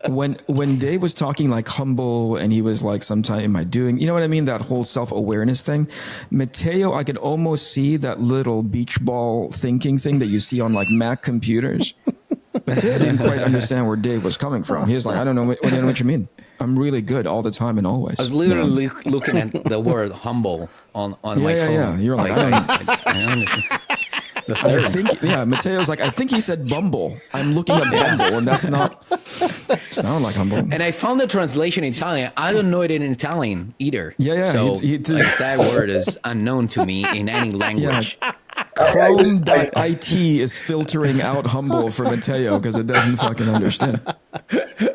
Speaker 3: When Dave was talking like humble and he was like, sometime am I doing, you know what I mean? That whole self-awareness thing. Mattteo, I could almost see that little beach ball thinking thing that you see on like Mac computers. Mattteo didn't quite understand where Dave was coming from. He was like, I don't know what you mean. I'm really good all the time and always.
Speaker 4: I was literally looking at the word humble on my phone.
Speaker 3: Yeah. You're like,
Speaker 4: I understand.
Speaker 3: I think, Matteo's like, I think he said Bumble. I'm looking at Bumble, and that's not sound like humble.
Speaker 4: And I found the translation in Italian. I don't know it in Italian either.
Speaker 3: Yeah.
Speaker 4: So that word is unknown to me in any language.
Speaker 3: Yeah. Chrome.it is filtering out humble for Mattteo because it doesn't fucking understand.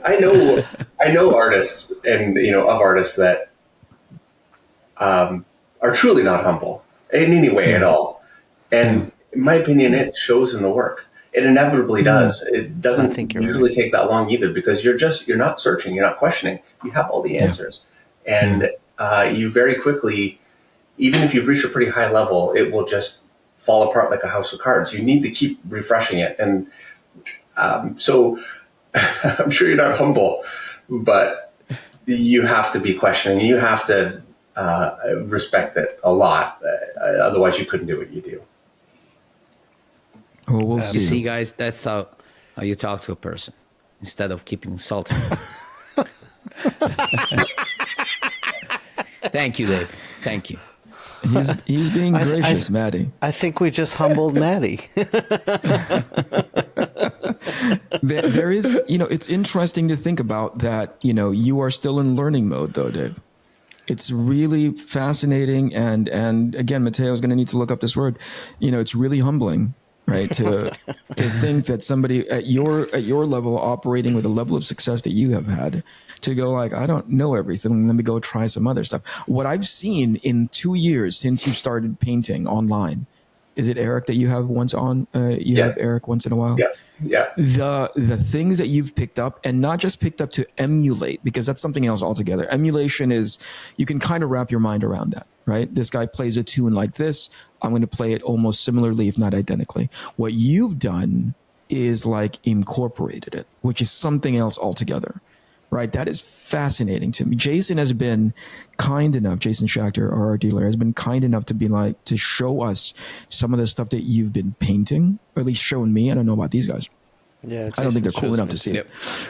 Speaker 1: I know artists and, you know, of artists that are truly not humble in any way at all. And in my opinion, it shows in the work. It inevitably does. It doesn't usually take that long either because you're not searching, you're not questioning. You have all the answers. And you very quickly, even if you've reached a pretty high level, it will just fall apart like a house of cards. You need to keep refreshing it. And so I'm sure you're not humble, but you have to be questioning. You have to respect it a lot. Otherwise, you couldn't do what you do.
Speaker 3: Well, we'll see.
Speaker 4: You see, guys, that's how you talk to a person instead of keeping insulting. Thank you, Dave. Thank you.
Speaker 3: He's being gracious, Maddie.
Speaker 2: I think we just humbled Maddie.
Speaker 3: There is, you know, it's interesting to think about that, you know, you are still in learning mode though, Dave. It's really fascinating. And again, Mattteo is going to need to look up this word. You know, it's really humbling right? To think that somebody at your level, operating with a level of success that you have had, to go like, I don't know everything, let me go try some other stuff. What I've seen in 2 years since you started painting online, is it Eric that you have once on? You have Eric once in a while?
Speaker 1: Yeah.
Speaker 3: The things that you've picked up, and not just picked up to emulate, because that's something else altogether. Emulation is, you can kind of wrap your mind around that, right? This guy plays a tune like this, I'm going to play it almost similarly, if not identically. What you've done is like incorporated it, which is something else altogether, right? That is fascinating to me. Jason has been kind enough, Jason Schachter, our art dealer, has been kind enough to be like, to show us some of the stuff that you've been painting, or at least showing me. I don't know about these guys.
Speaker 2: Yeah,
Speaker 3: I don't think they're cool enough to see it.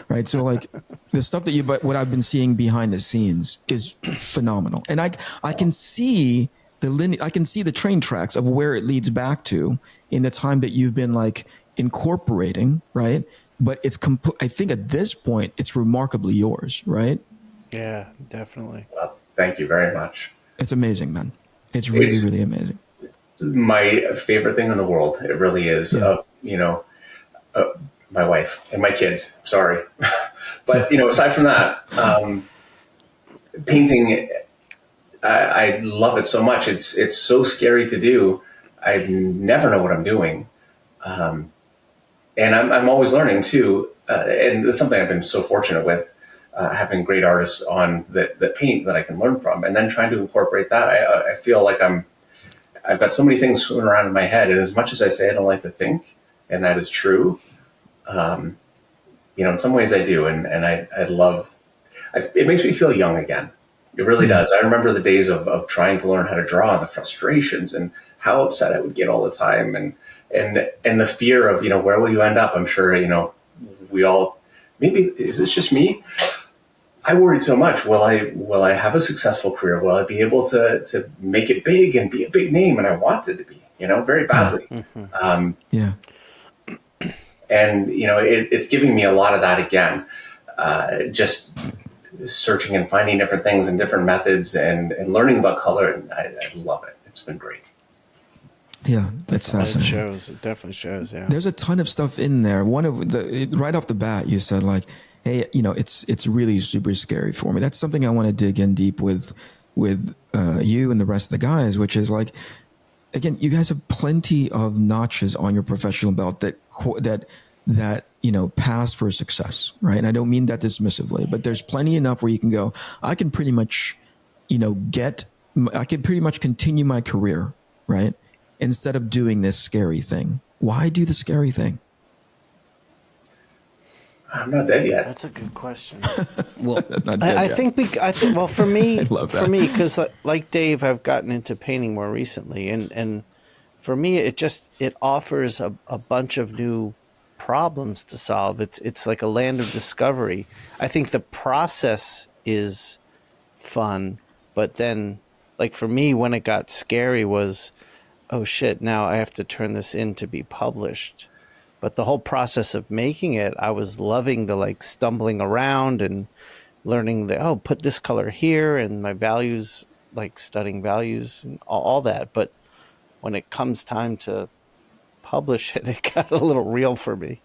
Speaker 3: Right. So like the stuff that but what I've been seeing behind the scenes is phenomenal. And I can see I can see the train tracks of where it leads back to in the time that you've been like incorporating, right? But it's I think at this point, it's remarkably yours, right?
Speaker 2: Yeah, definitely.
Speaker 1: Well, thank you very much.
Speaker 3: It's amazing, man. It's really, really amazing.
Speaker 1: My favorite thing in the world. It really is.
Speaker 3: Yeah.
Speaker 1: My wife and my kids. Sorry. But, aside from that, painting, I love it so much. It's so scary to do. I never know what I'm doing. And I'm always learning too. And it's something I've been so fortunate with, having great artists on that paint that I can learn from, and then trying to incorporate that. I feel like I've got so many things swimming around in my head. And as much as I say I don't like to think, and that is true, in some ways I do. And I love, it makes me feel young again. It really does. I remember the days of trying to learn how to draw, and the frustrations and how upset I would get all the time. And the fear of, where will you end up? I'm sure, we all, maybe, is this just me? I worried so much. Will I have a successful career? Will I be able to make it big and be a big name? And I wanted to be, very badly.
Speaker 3: Yeah.
Speaker 1: And, it's giving me a lot of that again, just searching and finding different things and different methods and learning about color. And I love it. It's been great.
Speaker 3: Yeah, that's fascinating.
Speaker 2: It shows. It definitely shows. Yeah.
Speaker 3: There's a ton of stuff in there. One of right off the bat, you said like, "Hey, it's really super scary for me." That's something I want to dig in deep with you and the rest of the guys, which is like, again, you guys have plenty of notches on your professional belt that pass for success, right? And I don't mean that dismissively, but there's plenty enough where you can go, I can pretty much, I can pretty much continue my career, right? Instead of doing this scary thing. Why do the scary thing?
Speaker 1: I'm not dead yet.
Speaker 2: That's a good question.
Speaker 3: Well,
Speaker 2: I think well, for me, because like Dave, I've gotten into painting more recently, and for me, it offers a bunch of new problems to solve. It's like a land of discovery. I think the process is fun, but then, like for me, when it got scary was, oh shit, now I have to turn this in to be published. But the whole process of making it, I was loving the like stumbling around and learning put this color here, and my values, like studying values and all that. But when it comes time to publish it, it got a little real for me.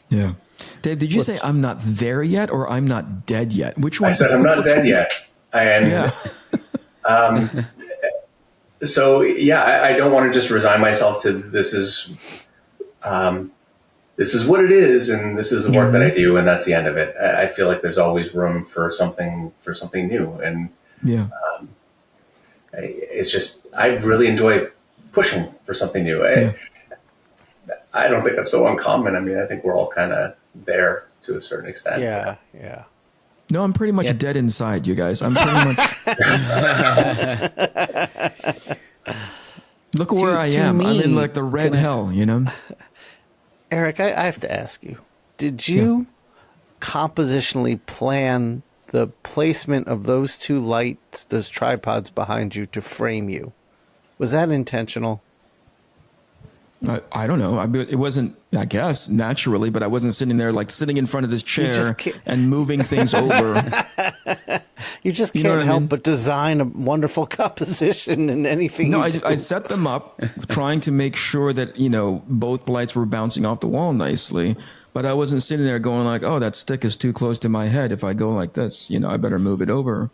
Speaker 3: Yeah. Dave, did you say I'm not there yet or I'm not dead yet? Which one?
Speaker 1: I said I'm not dead yet. So yeah, I don't want to just resign myself to this is what it is, and this is the work that I do, and that's the end of it. I feel like there's always room for something new, and it's just I really enjoy pushing for something new. I don't think that's so uncommon. I mean, I think we're all kind of there to a certain extent.
Speaker 2: Yeah.
Speaker 3: No, I'm pretty much dead inside, you guys. I'm pretty much. Look where I am. I'm in like the red hell,
Speaker 2: Eric, I have to ask you, did you compositionally plan the placement of those two lights, those tripods behind you to frame you? Was that intentional?
Speaker 3: I don't know. It wasn't, I guess, naturally, but I wasn't sitting there like sitting in front of this chair and moving things over.
Speaker 2: You just
Speaker 3: You know
Speaker 2: can't
Speaker 3: what I
Speaker 2: help
Speaker 3: mean?
Speaker 2: but design a wonderful composition in anything.
Speaker 3: No,
Speaker 2: you do.
Speaker 3: I set them up trying to make sure that, both lights were bouncing off the wall nicely. But I wasn't sitting there going like, oh, that stick is too close to my head. If I go like this, I better move it over,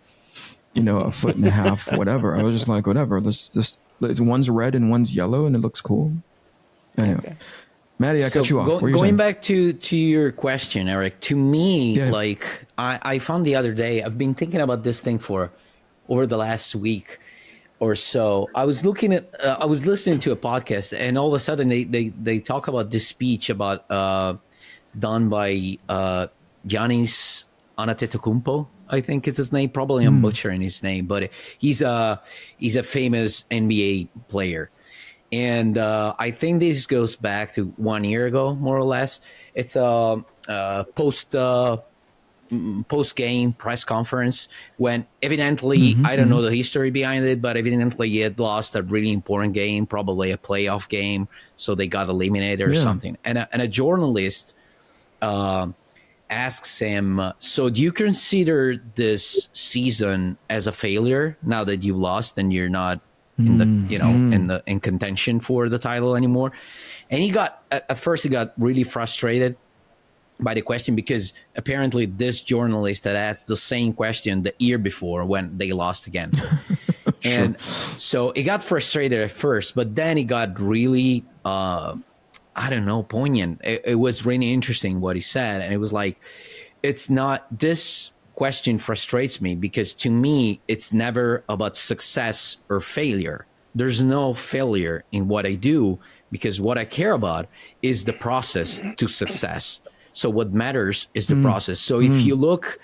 Speaker 3: a foot and a half, whatever. I was just like, whatever. One's red and one's yellow and it looks cool. Anyway.
Speaker 2: Okay.
Speaker 3: Maddie, I cut you off. What were you
Speaker 4: Going
Speaker 3: saying?
Speaker 4: back to your question, Eric, to me,
Speaker 3: Yeah.
Speaker 4: like I found the other day, I've been thinking about this thing for over the last week or so. I was listening to a podcast, and all of a sudden they talk about this speech about done by Giannis Antetokounmpo, I think is his name. Probably I'm butchering his name, but he's a famous NBA player. And I think this goes back to 1 year ago, more or less. It's a post-game press conference when evidently, I don't know the history behind it, but evidently he had lost a really important game, probably a playoff game, so they got eliminated or something. And a journalist asks him, so do you consider this season as a failure now that you lost and you're not in the in contention for the title anymore? And he got at first he got really frustrated by the question, because apparently this journalist had asked the same question the year before when they lost again. And so he got frustrated at first, but then he got really poignant. It was really interesting what he said, and it was like, it's not this question frustrates me because to me it's never about success or failure. There's no failure in what I do, because what I care about is the process to success. So what matters is the process. So if you look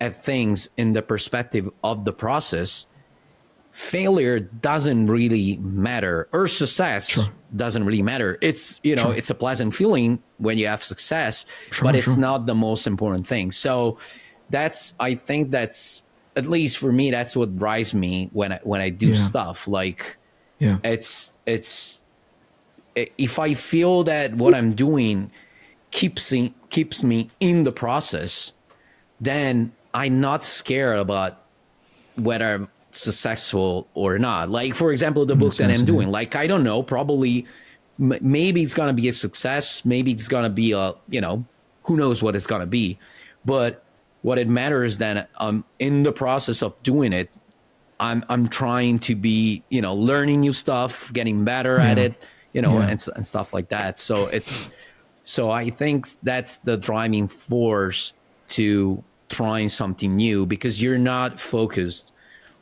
Speaker 4: at things in the perspective of the process, failure doesn't really matter, or success doesn't really matter. It's it's a pleasant feeling when you have success, but it's not the most important thing. So I think that's, at least for me, that's what drives me when I do stuff. Like, it's if I feel that what I'm doing keeps me in the process, then I'm not scared about whether I'm successful or not. Like, for example, the book that I'm doing, like, I don't know, probably maybe it's gonna be a success, maybe it's gonna be who knows what it's gonna be, but what it matters then, in the process of doing it, I'm trying to be, learning new stuff, getting better at it, and stuff like that. So I think that's the driving force to trying something new, because you're not focused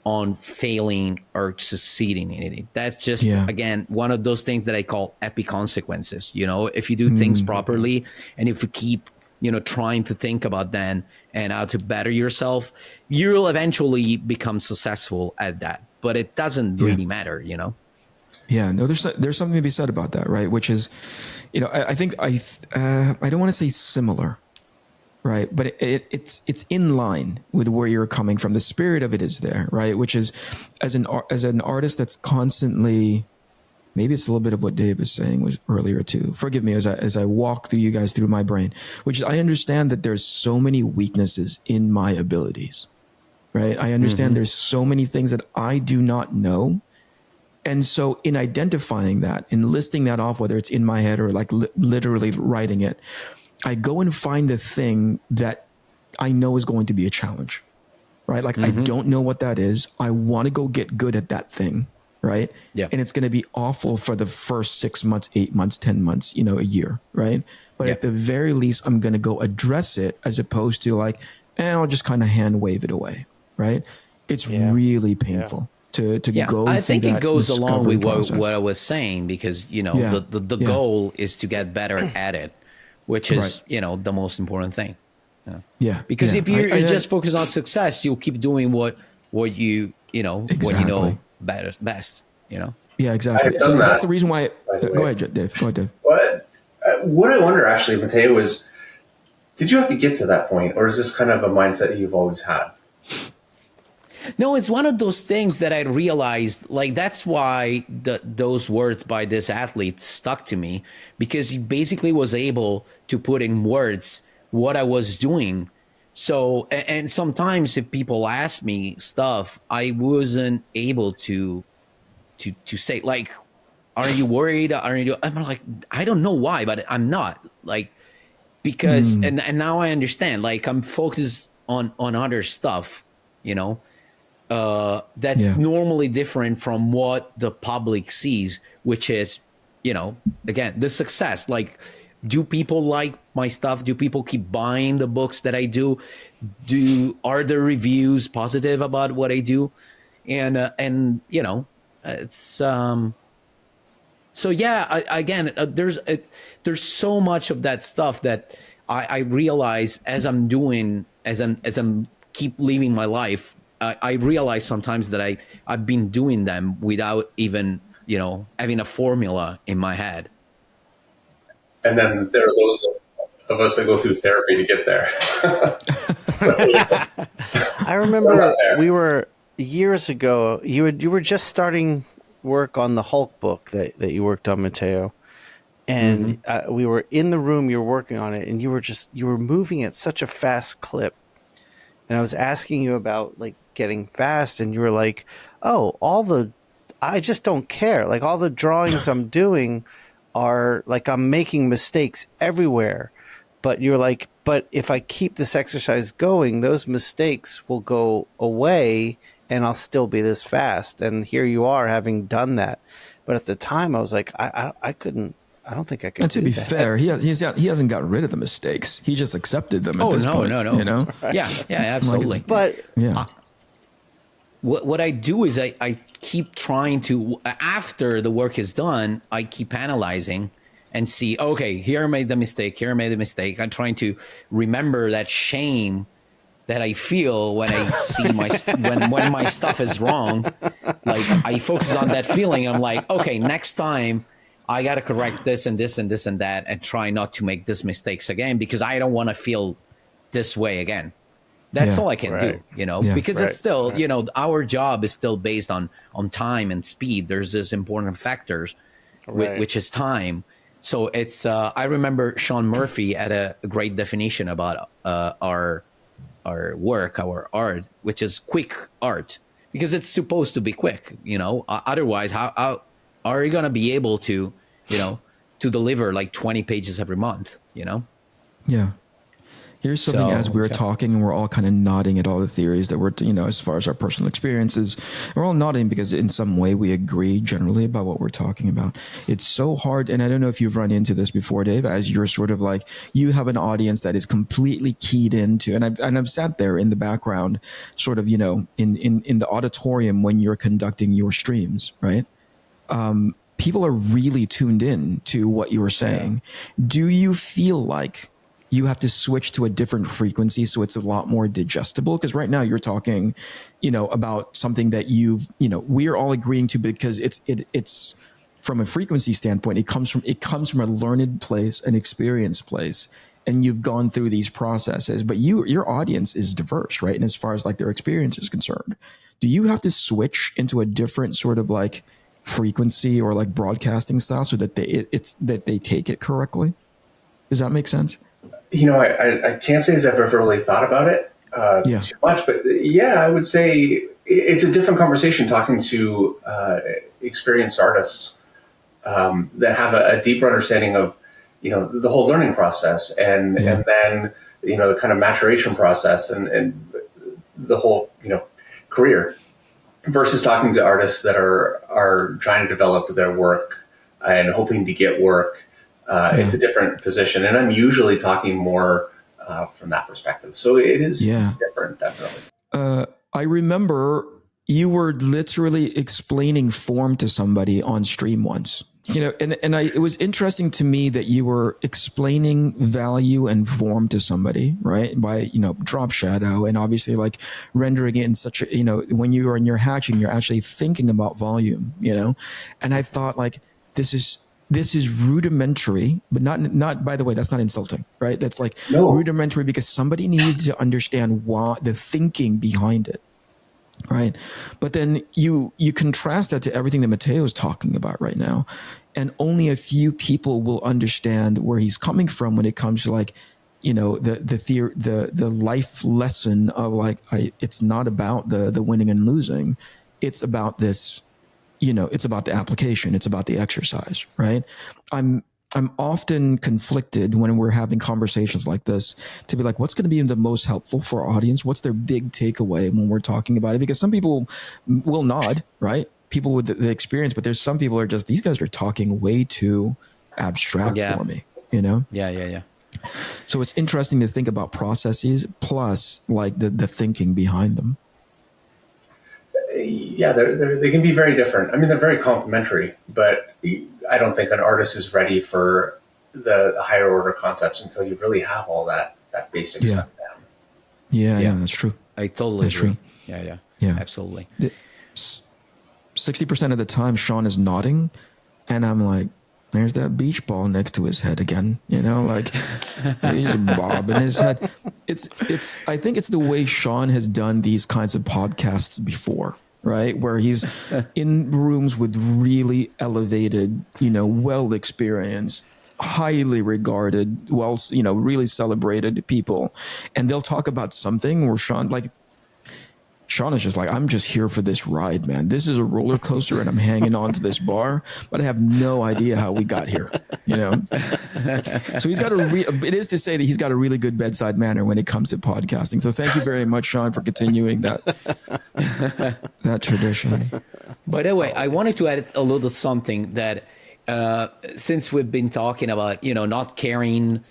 Speaker 4: on failing or succeeding in it. That's just, again, one of those things that I call epiconsequences. If you do things properly, and if you keep trying to think about then and how to better yourself, you'll eventually become successful at that. But it doesn't really matter,
Speaker 3: Yeah, no, there's something to be said about that, right? Which is, I think I don't want to say similar, right? But it's in line with where you're coming from. The spirit of it is there, right? Which is, as an artist that's constantly, maybe it's a little bit of what Dave was saying was earlier too. Forgive me as I walk through you guys through my brain, which is, I understand that there's so many weaknesses in my abilities, right? I understand there's so many things that I do not know. And so in identifying that and listing that off, whether it's in my head or like literally writing it, I go and find the thing that I know is going to be a challenge, right? Like, I don't know what that is. I want to go get good at that thing, right? Yeah. And it's going to be awful for the first 6 months, 8 months, 10 months, a year, right? But at the very least, I'm going to go address it, as opposed to like, I'll just kind of hand wave it away, right? It's really painful. To go.
Speaker 4: I think it goes along with
Speaker 3: process.
Speaker 4: what I was saying, because the goal is to get better at it, which is the most important thing. Because if you're just focused on success, you'll keep doing what you best.
Speaker 3: Yeah, exactly. So that's the reason why. Go ahead, Dave.
Speaker 1: What I wonder, actually, Mattteo, is, did you have to get to that point, or is this kind of a mindset you've always had?
Speaker 4: No, it's one of those things that I realized, like, that's why those words by this athlete stuck to me, because he basically was able to put in words what I was doing So, and sometimes if people ask me stuff, I wasn't able to say, like, are you worried? I'm like, I don't know why, but I'm not, like, because, and now I understand, like, I'm focused on other stuff, that's normally different from what the public sees, which is, again, the success. Like, do people like my stuff? Do people keep buying the books that I do? Are the reviews positive about what I do? And it's so yeah. There's so much of that stuff that I realize as I'm keep living my life. I realize sometimes that I've been doing them without even having a formula in my head.
Speaker 1: And then there are those of us that go through therapy to get there.
Speaker 2: I remember we were years ago. You were just starting work on the Hulk book that you worked on, Mattteo, and we were in the room. You were working on it, and you were moving at such a fast clip. And I was asking you about like getting fast, and you were like, "Oh, I just don't care. Like all the drawings I'm doing are like I'm making mistakes everywhere." But you're like, "But if I keep this exercise going, those mistakes will go away, and I'll still be this fast." And here you are, having done that. But at the time, I was like, I couldn't. I don't think I could.
Speaker 3: And to be fair, he hasn't got rid of the mistakes. He just accepted them at this point.
Speaker 4: No.
Speaker 3: You know?
Speaker 4: Yeah, absolutely.
Speaker 2: But
Speaker 4: what I do is I keep trying to, after the work is done, I keep analyzing and see, okay, here I made the mistake. I'm trying to remember that shame that I feel when I see when my stuff is wrong. Like I focus on that feeling. I'm like, okay, next time I got to correct this and this and this and that and try not to make these mistakes again because I don't want to feel this way again. That's all I can do, because it's still, our job is still based on time and speed. There's this important factors, which is time. So it's, I remember Shawn Murphy had a great definition about our work, our art, which is quick art, because it's supposed to be quick, otherwise how are you going to be able to, to deliver like 20 pages every month,
Speaker 3: Yeah. Here's something as we were talking and we're all kind of nodding at all the theories that we're, as far as our personal experiences, we're all nodding because in some way we agree generally about what we're talking about. It's so hard. And I don't know if you've run into this before, Dave, as you're sort of like, you have an audience that is completely keyed into, and I've sat there in the background sort of, in the auditorium when you're conducting your streams, right? People are really tuned in to what you were saying. Yeah. Do you feel like you have to switch to a different frequency so it's a lot more digestible? Because right now you're talking, about something that we're all agreeing to because it's from a frequency standpoint, it comes from a learned place, an experienced place, and you've gone through these processes. But your audience is diverse, right? And as far as like their experience is concerned, do you have to switch into a different sort of like frequency or like broadcasting style so that they take it correctly? Does that make sense?
Speaker 1: I can't say as I've ever really thought about it too much, but I would say it's a different conversation talking to experienced artists that have a deeper understanding of, the whole learning process and then, the kind of maturation process and the whole, career versus talking to artists that are trying to develop their work and hoping to get work. It's a different position, and I'm usually talking more from that perspective. So it is different, definitely.
Speaker 3: I remember you were literally explaining form to somebody on stream once, it was interesting to me that you were explaining value and form to somebody, right? By, drop shadow and obviously like rendering it in such a, when you are in your hatching, you're actually thinking about volume, and I thought like, this is rudimentary, but not, by the way, that's not insulting, right? That's like rudimentary because somebody needed to understand the thinking behind it, right? But then you contrast that to everything that Mattteo is talking about right now. And only a few people will understand where he's coming from when it comes to like, the life lesson of like, it's not about the winning and losing. It's about this, it's about the application. It's about the exercise, right? I'm often conflicted when we're having conversations like this to be like, what's going to be the most helpful for our audience? What's their big takeaway when we're talking about it? Because some people will nod, right? People with the experience, but there's some people are just, these guys are talking way too abstract for me,
Speaker 4: Yeah.
Speaker 3: So it's interesting to think about processes plus like the thinking behind them.
Speaker 1: Yeah, they can be very different. I mean, they're very complementary, but I don't think an artist is ready for the higher order concepts until you really have all that basic stuff down.
Speaker 3: Yeah, that's true.
Speaker 4: I totally agree. True. Yeah, absolutely.
Speaker 3: 60% of the time, Shawn is nodding, and I'm like, there's that beach ball next to his head again. Like he's bobbing his head. I think it's the way Shawn has done these kinds of podcasts before, right? Where he's in rooms with really elevated, well experienced, highly regarded, really celebrated people, and they'll talk about something where Shawn is just like, I'm just here for this ride, man. This is a roller coaster and I'm hanging on to this bar, but I have no idea how we got here, So he's got it is to say that he's got a really good bedside manner when it comes to podcasting. So thank you very much, Shawn, for continuing that tradition.
Speaker 4: By the way, I wanted to add a little something that since we've been talking about, not caring,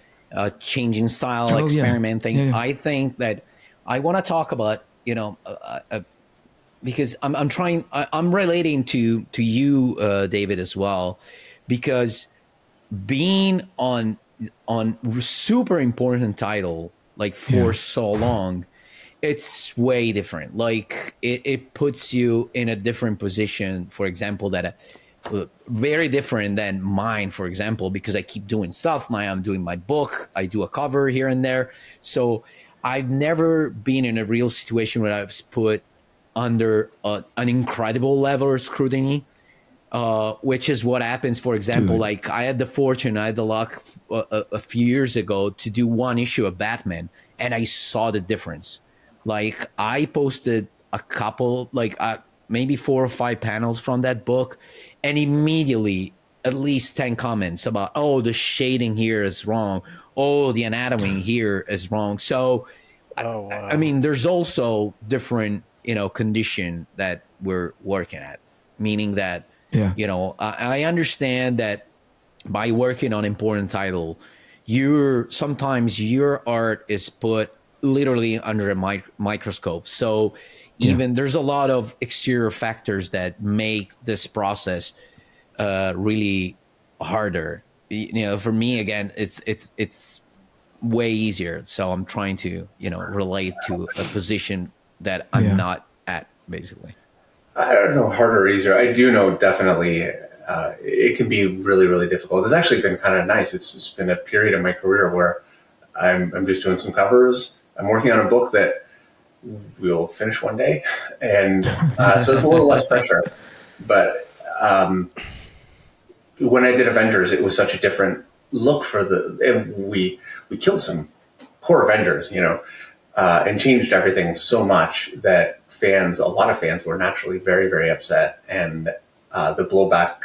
Speaker 4: changing style, experimenting,
Speaker 3: Yeah.
Speaker 4: I think that I want to talk about, because I'm relating to you, David, as well, because being on super important title like for so long, it's way different. Like it puts you in a different position, for example, that very different than mine, for example, because I keep doing stuff. I'm doing my book, I do a cover here and there, so I've never been in a real situation where I was put under an incredible level of scrutiny, which is what happens, for example, like I had the luck a few years ago to do one issue of Batman, and I saw the difference. Like I posted a couple, maybe 4 or 5 panels from that book, and immediately at least 10 comments about, oh, the shading here is wrong. Oh, the anatomy here is wrong. So, wow. I mean, there's also different, condition that we're working at, meaning that, I understand that by working on important title, sometimes your art is put literally under a microscope. So even there's a lot of exterior factors that make this process really harder. For me, again, it's way easier. So I'm trying to, relate to a position that I'm not at, basically.
Speaker 1: I don't know, harder or easier. I do know definitely it can be really, really difficult. It's actually been kind of nice. It's been a period in my career where I'm just doing some covers. I'm working on a book that we'll finish one day. And so it's a little less pressure. But when I did Avengers, it was such a different look we killed some core Avengers, and changed everything so much that a lot of fans were naturally very, very upset. And the blowback,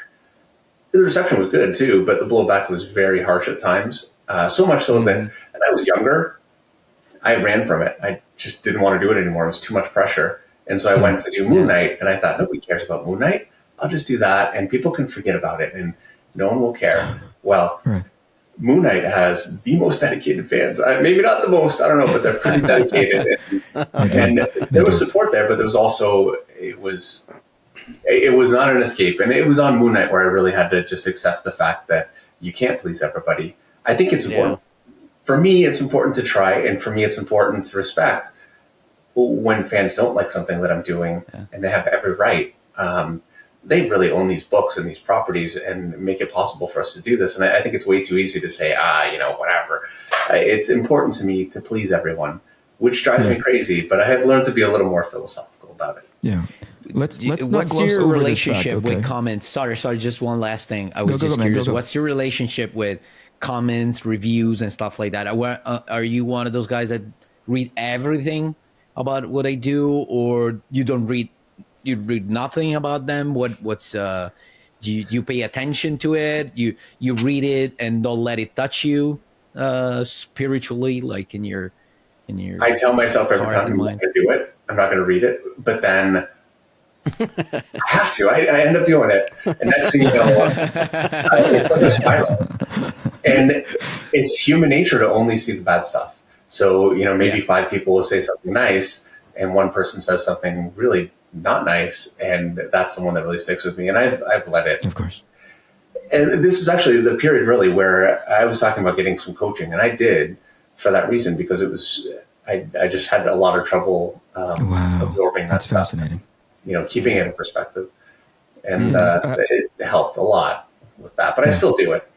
Speaker 1: the reception was good too, but the blowback was very harsh at times. So much so that, and I was younger, I ran from it. I just didn't want to do it anymore. It was too much pressure. And so I went to do Moon Knight, and I thought, nobody cares about Moon Knight. I'll just do that, and people can forget about it, and no one will care. Well, Moon Knight has the most dedicated fans. Maybe not the most, I don't know, but they're pretty dedicated. And there was support there, but there was also, it was not an escape. And it was on Moon Knight where I really had to just accept the fact that you can't please everybody. I think it's important. For me, it's important to try, and for me, it's important to respect when fans don't like something that I'm doing, and they have every right. They really own these books and these properties and make it possible for us to do this. And I think it's way too easy to say, whatever. It's important to me to please everyone, which drives me crazy, but I have learned to be a little more philosophical about it.
Speaker 3: Yeah. Let's not
Speaker 4: what's
Speaker 3: gloss
Speaker 4: your
Speaker 3: over
Speaker 4: relationship
Speaker 3: this fact,
Speaker 4: with comments? Sorry, just one last thing. I was just curious. What's your relationship with comments, reviews, and stuff like that? Are you one of those guys that read everything about what I do, or you don't read? You read nothing about them? What's do you pay attention to it? You read it and don't let it touch you spiritually, like in your.
Speaker 1: I tell myself every
Speaker 4: heart
Speaker 1: time
Speaker 4: and
Speaker 1: I'm not
Speaker 4: mind.
Speaker 1: going to do it. I'm not going to read it, but then I have to. I end up doing it, and next thing you know, it's like a spiral. And it's human nature to only see the bad stuff. So maybe 5 people will say something nice, and one person says something really not nice, and that's the one that really sticks with me. And I've let it.
Speaker 3: Of course.
Speaker 1: And this is actually the period really where I was talking about getting some coaching, and I did for that reason, because it was I just had a lot of trouble absorbing that
Speaker 3: that's
Speaker 1: stuff.
Speaker 3: fascinating.
Speaker 1: Keeping it in perspective, and it helped a lot with that. But I still do it.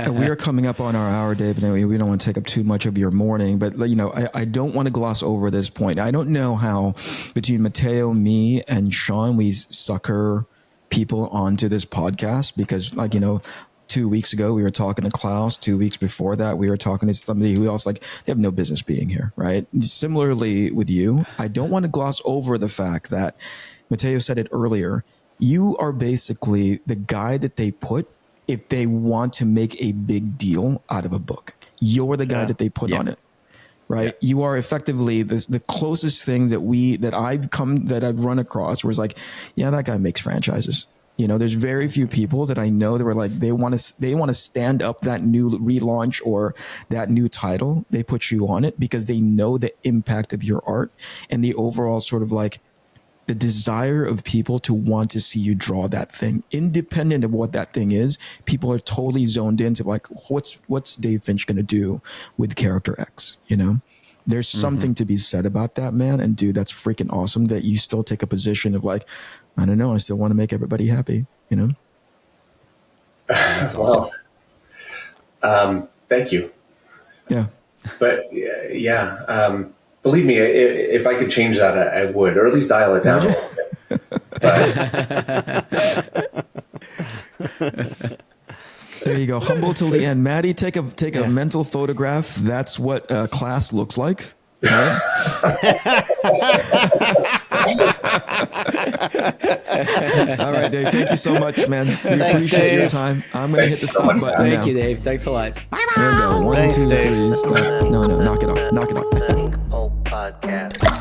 Speaker 3: We are coming up on our hour, David, and we don't want to take up too much of your morning, but I don't want to gloss over this point. I don't know how between Mattteo, me, and Shawn, we sucker people onto this podcast, because 2 weeks ago we were talking to Klaus. 2 weeks before that we were talking to somebody who else, they have no business being here, right? Similarly with you, I don't want to gloss over the fact that Mattteo said it earlier. You are basically the guy that they put if they want to make a big deal out of a book. You're the guy that they put on it, right? Yeah. You are effectively the closest thing that I've run across where it's like, yeah, that guy makes franchises. There's very few people that I know that were like, they want to stand up that new relaunch or that new title. They put you on it because they know the impact of your art and the overall sort of the desire of people to want to see you draw that thing, independent of what that thing is. People are totally zoned into what's Dave Finch going to do with character X, There's something to be said about that, man. And dude, that's freaking awesome that you still take a position of I don't know, I still want to make everybody happy,
Speaker 1: That's awesome. Well, thank you.
Speaker 3: Yeah.
Speaker 1: But believe me, if I could change that, I would, or at least dial it down a little bit.
Speaker 3: There you go. Humble till the end. Maddie, take a mental photograph. That's what class looks like. Right? All right, Dave. Thank you so much, man. We appreciate your time. I'm going to hit the stop button now.
Speaker 4: Thank you, Dave. Thanks a lot.
Speaker 3: There we go. 1, 2, 3. Stop. No, knock it off. Knock it off.
Speaker 5: Inkpulp Podcast.